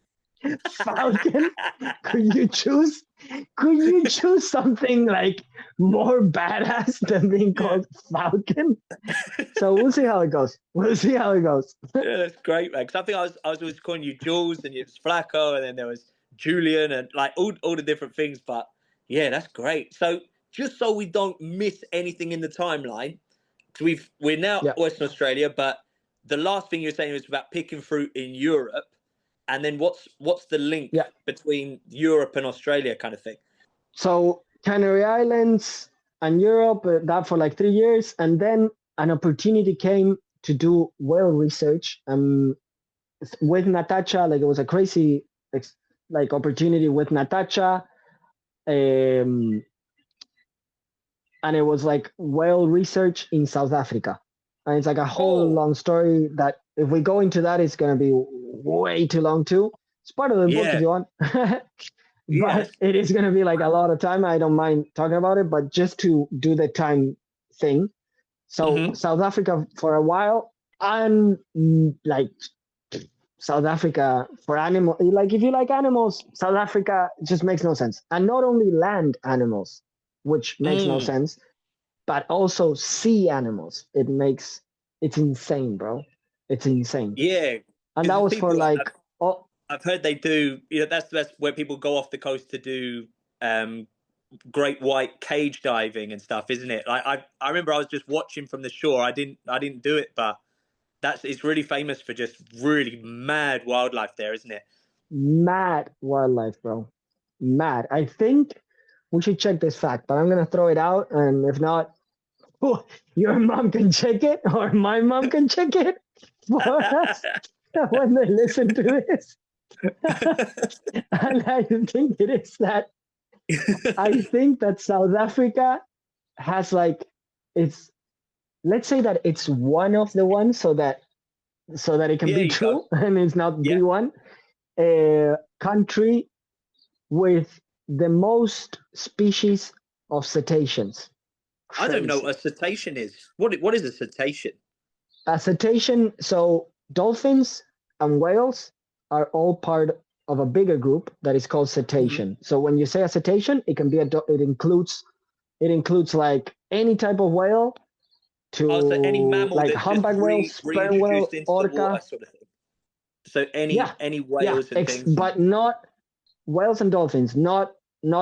Falcon? Could you choose? Could you choose something like more badass than being called Falcon? So we'll see how it goes. We'll see how it goes. Yeah, that's great, man. Because I think I was always calling you Jules, and it was Flacco, and then there was Julian, and like all the different things. But yeah, that's great. So just so we don't miss anything in the timeline, because we're now Yeah. Western Australia, but the last thing you were saying was about picking fruit in Europe, and then what's the link Yeah. between Europe and Australia, kind of thing? So Canary Islands and Europe, that for like 3 years, and then an opportunity came to do whale research with Natasha. Like it was a crazy like opportunity with Natasha, and it was like whale research in South Africa, and it's like a whole Oh, long story that if we go into that, it's gonna be way too long too. It's part of the book if yeah, you want. yeah, But it is going to be like a lot of time. I don't mind talking about it, but just to do the time thing. So hmm South Africa for a while, and like South Africa for animal, like if you like animals, South Africa just makes no sense. And not only land animals, which makes no mm, sense, but also sea animals. It's insane, bro. It's insane. yeah. And that Because was for people, like, oh, I've heard they do. You know, that's where people go off the coast to do um, great white cage diving and stuff, isn't it? I remember I was just watching from the shore. I didn't do it, but it's really famous for just really mad wildlife there, isn't it? mad wildlife, bro. Mad. I think we should check this fact, but I'm gonna throw it out, and if not, your mom can check it, or my mom can check it for us when they listen to this. And I think it is that I think that South Africa has like it's let's say that it's one of the ones so that it can Yeah, be you go. true and it's not Yeah, the one country with the most species of cetaceans. I don't even know Crazy. what a cetacean is. What is a cetacean? A cetacean, so dolphins and whales are all part of a bigger group that is called Mhm. cetacean. So when you say a cetacean, it can be it includes like any type of whale Oh, so any to mammal like that's just humpback whale, sperm reintroduced whale, into the water, orca. sort of thing. So Yeah, any yeah, whales and things. but not whales and dolphins, not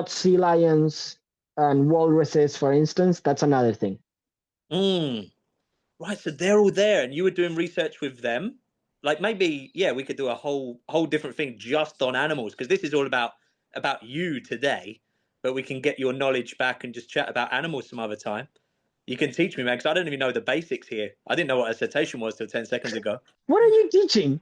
sea lions and walruses, for instance. That's another thing. Mm. Right, so they're all there, and you were doing research with them. Like maybe, yeah, we could do a whole different thing just on animals because this is all about you today. But we can get your knowledge back and just chat about animals some other time. You can teach me, man, because I don't even know the basics here. I didn't know what a cetacean was till 10 seconds ago. What are you teaching?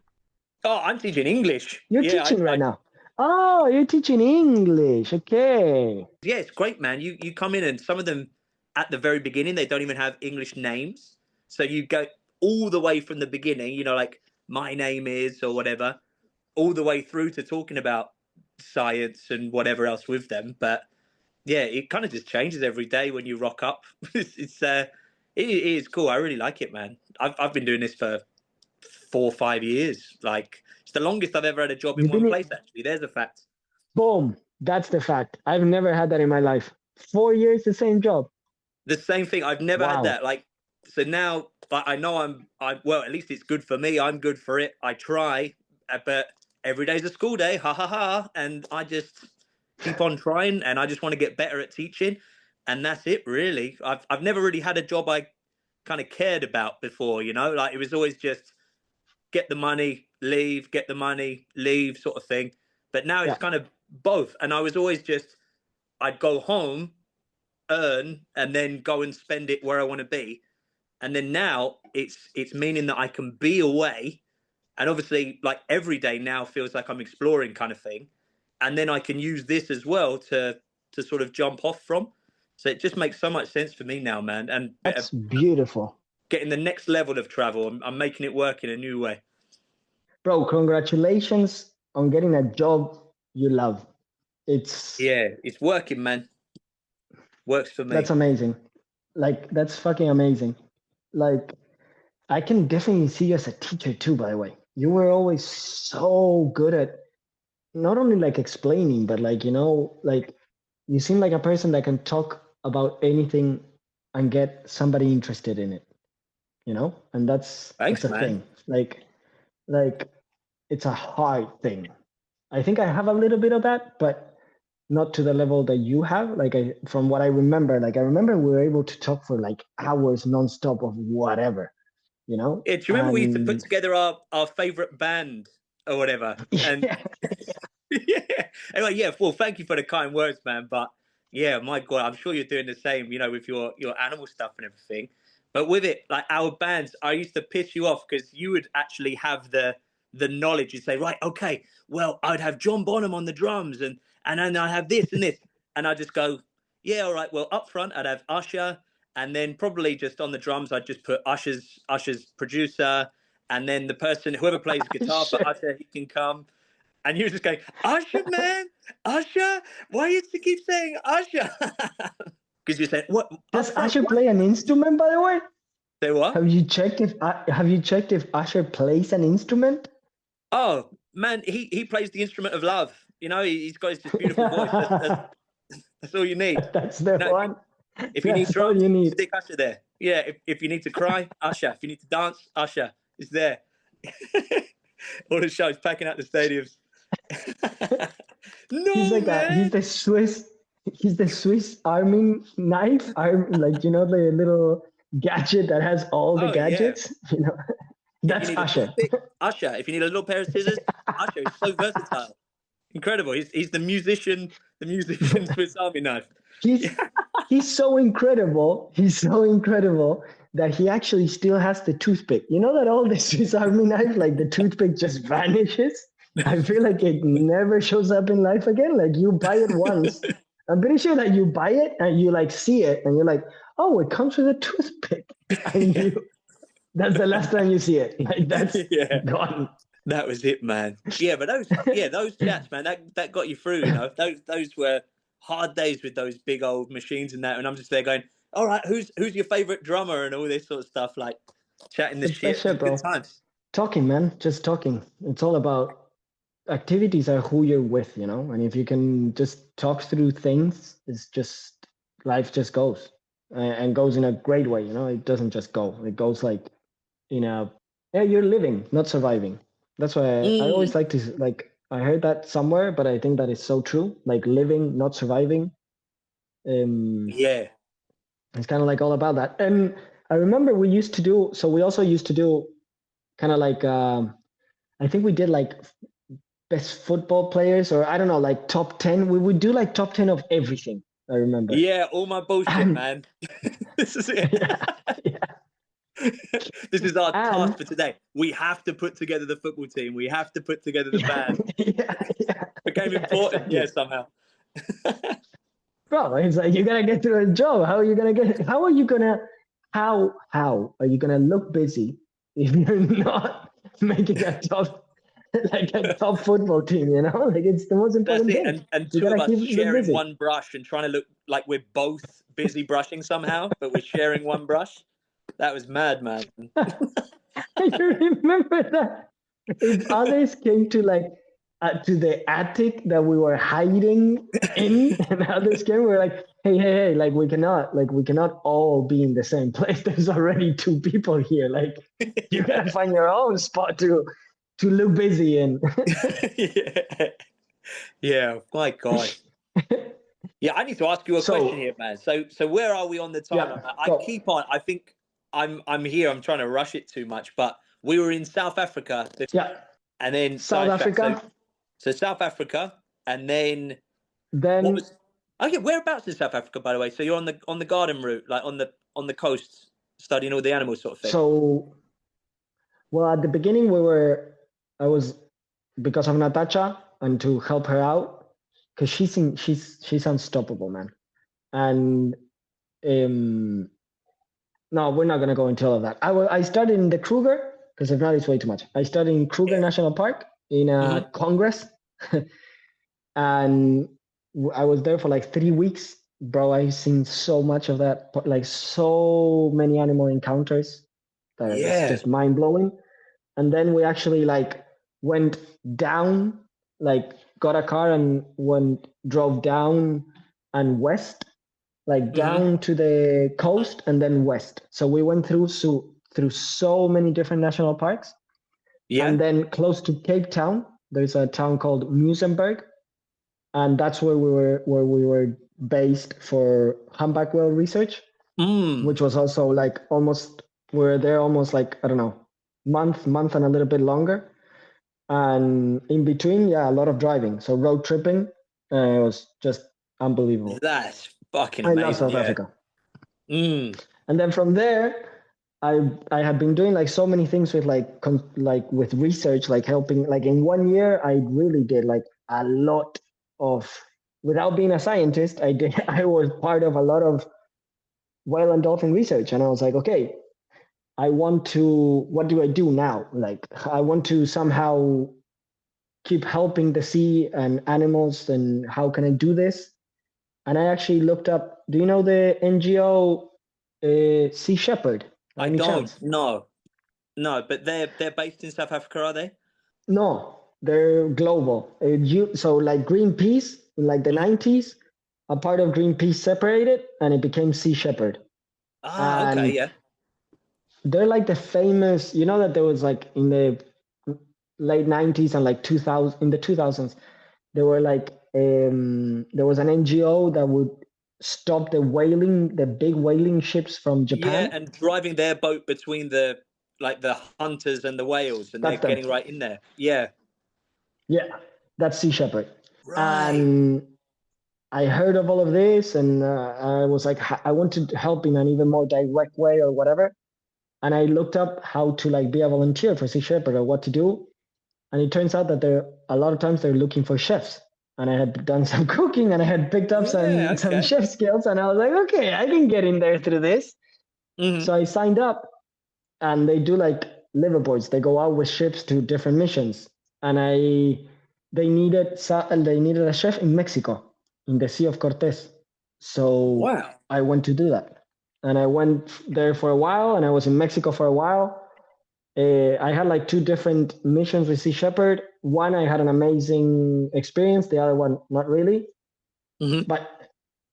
Oh, I'm teaching English. You're Yeah, teaching right now. Oh, you're teaching English. Okay. yeah, it's great, man. You come in and some of them at the very beginning they don't even have English names, so you go all the way from the beginning. You know, like my name is or whatever, all the way through to talking about science and whatever else with them. But yeah, it kind of just changes every day when you rock up. It is cool. I really like it, man. I've been doing this for 4 or 5 years. Like it's the longest I've ever had a job in You've one been place. Actually, there's a fact. boom. That's the fact. I've never had that in my life. 4 years, the same job. The same thing. I've never had Wow. that. Like so now, like, I know I well, at least it's good for me. I'm good for it. I try, but every day's a school day. Ha ha ha. And I just keep on trying, and I just want to get better at teaching, and that's it. Really, I've never really had a job I kind of cared about before. You know, like it was always just get the money, leave, get the money, leave, sort of thing. But now it's Yeah. kind of both, and I was always just I'd go home, earn, and then go and spend it where I want to be. And then now it's meaning that I can be away, and obviously like every day now feels like I'm exploring kind of thing. And then I can use this as well to sort of jump off from. So it just makes so much sense for me now, man. And That's beautiful. getting the next level of travel, I'm making it work in a new way. Bro, congratulations on getting a job you love. It's working, man. Works for me. That's amazing. Like, that's fucking amazing. Like, I can definitely see you as a teacher too, by the way. You were always so good at not only like explaining, but like, like you seem like a person that can talk about anything and get somebody interested in it, and that's Thanks, a man. thing. Like it's a hard thing. I think I have a little bit of that, but not to the level that you have. Like, from what I remember, I remember we were able to talk for like hours nonstop of whatever, Yeah, do you remember we used to put together our favorite band or whatever? And yeah. Anyway, yeah. Well, thank you for the kind words, man. But yeah, my God, I'm sure you're doing the same, with your animal stuff and everything. But with it, like our bands, I used to piss you off because you would actually have the knowledge. You'd say, right, okay, well, I'd have John Bonham on the drums, and then I have this and this, and I just go, yeah, all right. Well, up front, I'd have Usher, and then probably just on the drums, I'd just put Usher's producer, and then the person, whoever plays guitar for Usher, he can come. And you were just going, Usher, man, Usher. Why you keep saying Usher? Because you said, what? Does Usher play an instrument, by the way? Say what? Have you checked if Usher plays an instrument? Oh man, he plays the instrument of love. He's got this beautiful voice. That's all you need. That's the one. If you need drums, stick Usher there. Yeah. If you need to cry, Usher. If you need to dance, Usher is there. All the shows packing out the stadiums. No, he's like man. He's the Swiss Army knife, the little gadget that has all the gadgets. Yeah. That's Usher. Usher. If you need a little pair of scissors, Usher is so versatile. Incredible. He's the musician Swiss Army knife. He's so incredible. He's so incredible that he actually still has the toothpick. You know that all the Swiss Army knife, like the toothpick just vanishes? I feel like it never shows up in life again. Like, you buy it once. I'm pretty sure that you buy it and you like see it and you're like, oh, it comes with a toothpick. And that's the last time you see it. Like, that's gone. That was it, man. Yeah, but those chats, man, that got you through, Those were hard days with those big old machines and that. And I'm just there going, all right, who's your favorite drummer and all this sort of stuff, like chatting the shit. Good times. Talking, man, just talking. It's all about activities are who you're with, and if you can just talk through things, it's just, life just goes and goes in a great way. It doesn't just go, it goes like you're living, not surviving. That's why I always like to, I heard that somewhere, but I think that is so true, like living, not surviving. Yeah, it's kind of like all about that. And I remember we also used to do kind of like I think we did like best football players, or I don't know, like top 10. We would do like top 10 of everything, I remember. Yeah, all my bullshit, man. This is it. Yeah. This is our task for today. We have to put together the football team. We have to put together the band. Became important, exactly. Somehow. Bro, it's like, you gotta get through a job. How are you gonna look busy if you're not making a top football team, Like, it's the most important thing. And two of us sharing one brush and trying to look like we're both busy brushing somehow, but we're sharing one brush. That was mad, man. You remember that? If others came to to the attic that we were hiding in, and others came, we were like, hey, like we cannot all be in the same place. There's already 2 people here. Like, you gotta find your own spot to look busy in. Yeah, my God. Yeah, I need to ask you a question here, man. So where are we on the timeline? I think I'm here. I'm trying to rush it too much, but we were in South Africa. And then South Africa. So South Africa, and then whereabouts in South Africa, by the way? So you're on the garden route, like on the coast. studying all the animals sort of thing? So, well, at the beginning I was, because of Natasha and to help her out, because she's unstoppable, man. And no, we're not gonna go into all of that. I studied in the Kruger, because if not, it's way too much. I studied in Kruger National Park in a Congress, and I was there for like 3 weeks. Bro, I've seen so much of that, like so many animal encounters that it's just mind blowing. And then we actually like went down, like got a car and drove down and west, like down to the coast and then west. So we went through so many different national parks. Yeah. And then close to Cape Town, there's a town called Muizenberg, and that's where we were based for humpback whale research, which was also like we were there almost like, I don't know, month and a little bit longer. And in between, a lot of driving. So road tripping, it was just unbelievable. That's fucking amazing. I love South Africa. And then from there, I have been doing like so many things with like with research, like helping. Like in 1 year, I really did like a lot of, without being a scientist, I was part of a lot of whale and dolphin research. And I was like, okay, what do I do now? Like, I want to somehow keep helping the sea and animals, and how can I do this? And I actually looked up, do you know the NGO Sea Shepherd? I don't, no, but they're based in South Africa, are they? No, they're global. So like Greenpeace in like the 90s, a part of Greenpeace separated and it became Sea Shepherd. Okay, yeah. They're like the famous, you know, that there was like in the late 90s and like 2000, in the 2000s, there were like, there was an NGO that would stop the big whaling ships from Japan. Yeah, and driving their boat between the hunters and the whales, and they're getting right in there. Yeah. Yeah, that's Sea Shepherd. Right. And I heard of all of this, and I was like, I want to help in an even more direct way or whatever. And I looked up how to like be a volunteer for Sea Shepherd or what to do. And it turns out that a lot of times they're looking for chefs. And I had done some cooking and I had picked up some chef skills. And I was like, okay, I can get in there through this. So I signed up, and they do like liveaboards. They go out with ships to different missions. And they needed a chef in Mexico, in the Sea of Cortez. So I went to do that. And I went there for a while, and I was in Mexico for a while. I had like 2 different missions with Sea Shepherd. One, I had an amazing experience. The other one, not really. And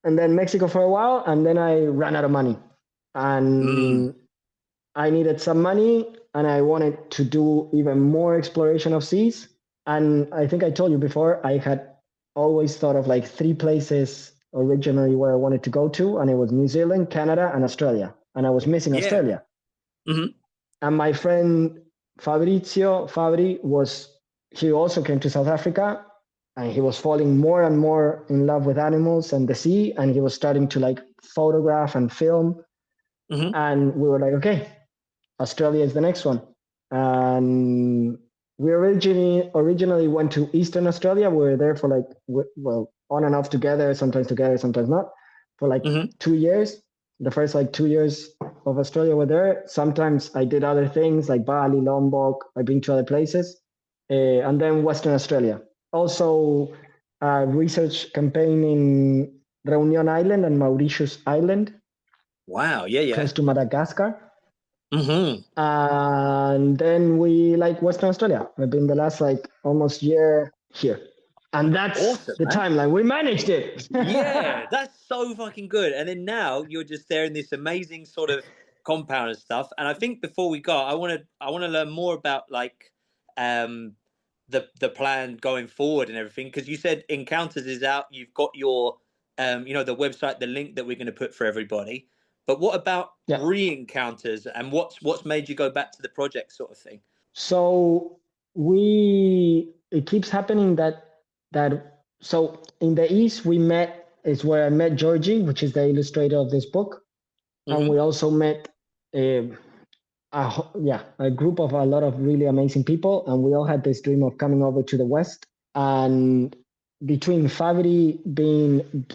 then Mexico for a while, and then I ran out of money. And I needed some money, and I wanted to do even more exploration of seas. And I think I told you before, I had always thought of like 3 places originally where I wanted to go to, and it was New Zealand, Canada, and Australia. And I was missing Australia. And my friend Fabri he also came to South Africa, and he was falling more and more in love with animals and the sea, and he was starting to like photograph and film. And we were like, okay, Australia is the next one. And we originally went to Eastern Australia. We were there for like, on and off together, sometimes not, for like 2 years. The first like 2 years of Australia were there. Sometimes I did other things like Bali, Lombok. I've been to other places. And then Western Australia. Also a research campaign in Reunion Island and Mauritius Island. Wow, yeah. Close to Madagascar. And then we like Western Australia. I've been the last like almost year here. And that's awesome, the timeline. We managed it. Yeah, that's so fucking good. And then now you're just there in this amazing sort of compound and stuff. And I think before we go, I want to learn more about like the plan going forward and everything, because you said Encounters is out. You've got your the website, the link that we're going to put for everybody. But what about re-encounters, and what's made you go back to the project sort of thing? So it keeps happening that so in the East is where I met Georgie, which is the illustrator of this book. And we also met a, a group of a lot of really amazing people, and we all had this dream of coming over to the West. And between Favre being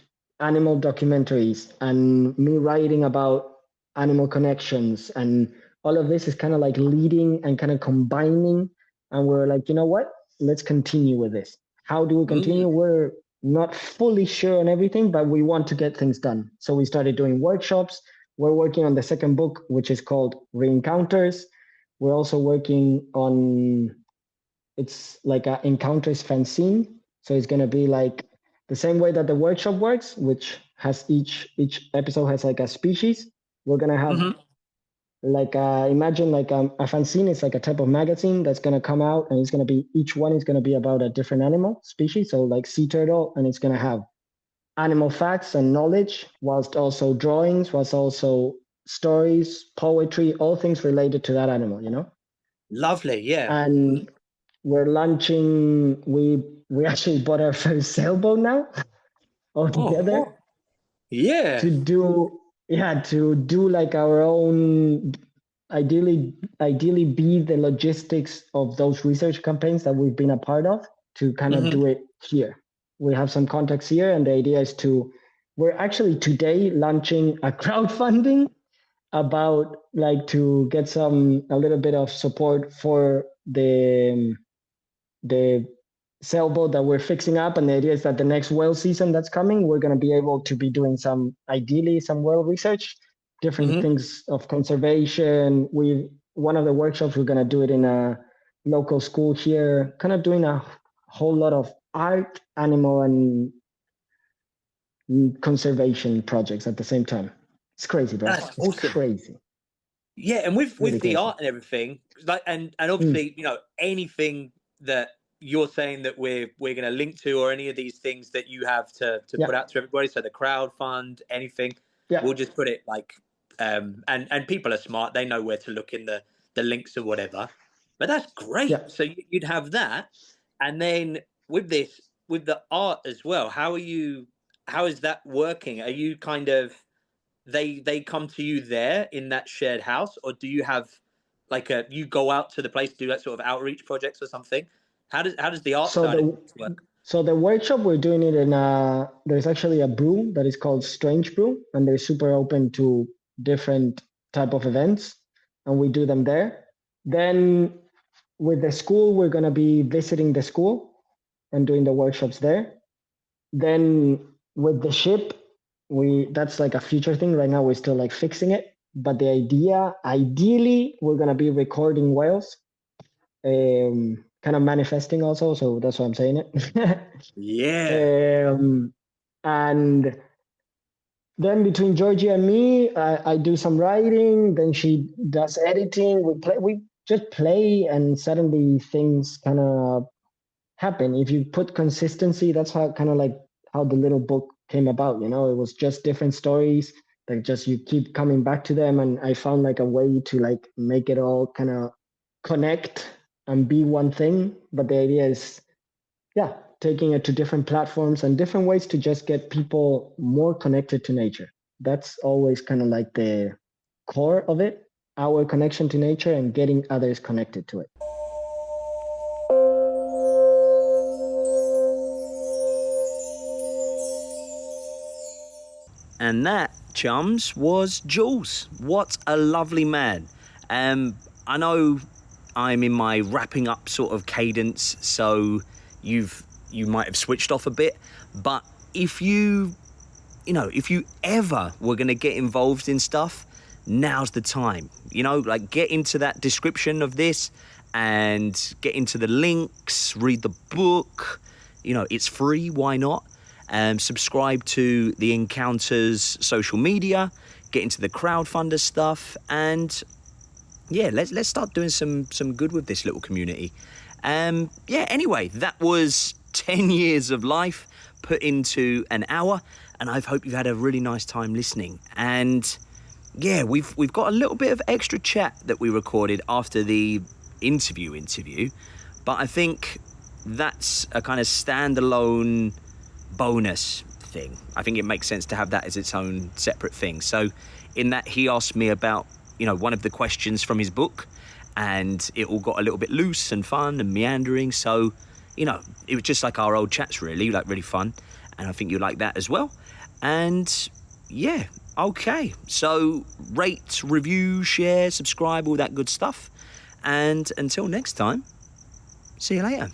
animal documentaries and me writing about animal connections, and all of this is kind of like leading and kind of combining, and we're like, you know what? Let's continue with this. How do we continue? We're not fully sure on everything, but we want to get things done. So we started doing workshops. We're working on the second book, which is called Reencounters. We're also working on, it's like a encounters fanzine. So it's going to be like the same way that the workshop works, which has each episode has like a species. We're going to have like imagine like a fanzine is like a type of magazine that's going to come out, and it's going to be, each one is going to be about a different animal species. So like sea turtle, and it's going to have animal facts and knowledge, whilst also drawings, whilst also stories, poetry, all things related to that animal, you know? Lovely, yeah. And we're launching, we actually bought our first sailboat now all together. Yeah. To do like our own, ideally be the logistics of those research campaigns that we've been a part of, to kind of do it here. We have some contacts here, and the idea is we're actually today launching a crowdfunding about like to get a little bit of support for the sailboat that we're fixing up. And the idea is that the next whale season that's coming, we're going to be able to be doing some whale research, different things of conservation. One of the workshops, we're going to do it in a local school here, kind of doing a whole lot of art, animal, and conservation projects at the same time. It's crazy, bro. That's it's awesome. Crazy. Yeah, and with Really the crazy. art and everything, like, and obviously, you know, anything that you're saying that we're going to link to, or any of these things that you have to put out to everybody, so the crowd fund, anything, we'll just put it like, and people are smart, they know where to look in the links or whatever. But that's great. So you'd have that, and then with the art as well, how is that working? Are you kind of, they come to you there in that shared house, or do you have like you go out to the place to do that sort of outreach projects or something? How does the art side work? So the workshop, we're doing it in there's actually a brew that is called Strange Brew, and they're super open to different type of events, and we do them there. Then with the school, we're going to be visiting the school and doing the workshops there. Then with the ship, that's like a future thing. Right now, we're still like fixing it. But the ideally, we're going to be recording whales, kind of manifesting also. So that's why I'm saying it. Yeah. And then between Georgia and me, I do some writing. Then she does editing. We just play, and suddenly things kind of happen. If you put consistency, that's how the little book came about. You know, it was just different stories that just you keep coming back to them, and I found like a way to like make it all kind of connect and be one thing. But the idea is, taking it to different platforms and different ways to just get people more connected to nature. That's always kind of like the core of it, our connection to nature and getting others connected to it. And that, chums, was Jules. What a lovely man. I know I'm in my wrapping up sort of cadence, so you might have switched off a bit, but if you ever were going to get involved in stuff, now's the time. You know, like, get into that description of this and get into the links, read the book. You know, it's free, why not? Subscribe to the Encounters social media, get into the crowdfunder stuff, and let's start doing some good with this little community. Anyway, that was 10 years of life put into an hour, and I hope you've had a really nice time listening. And we've got a little bit of extra chat that we recorded after the interview, but I think that's a kind of standalone bonus thing. I think it makes sense to have that as its own separate thing. So in that, he asked me about one of the questions from his book, and it all got a little bit loose and fun and meandering. So, it was just like our old chats, really, like really fun. And I think you like that as well. And yeah, okay. So rate, review, share, subscribe, all that good stuff. And until next time, see you later.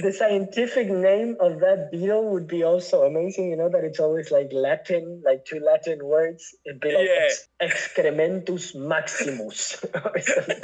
The scientific name of that beetle would be also amazing. That it's always like Latin, like 2 Latin words. It'd be like excrementus maximus or something.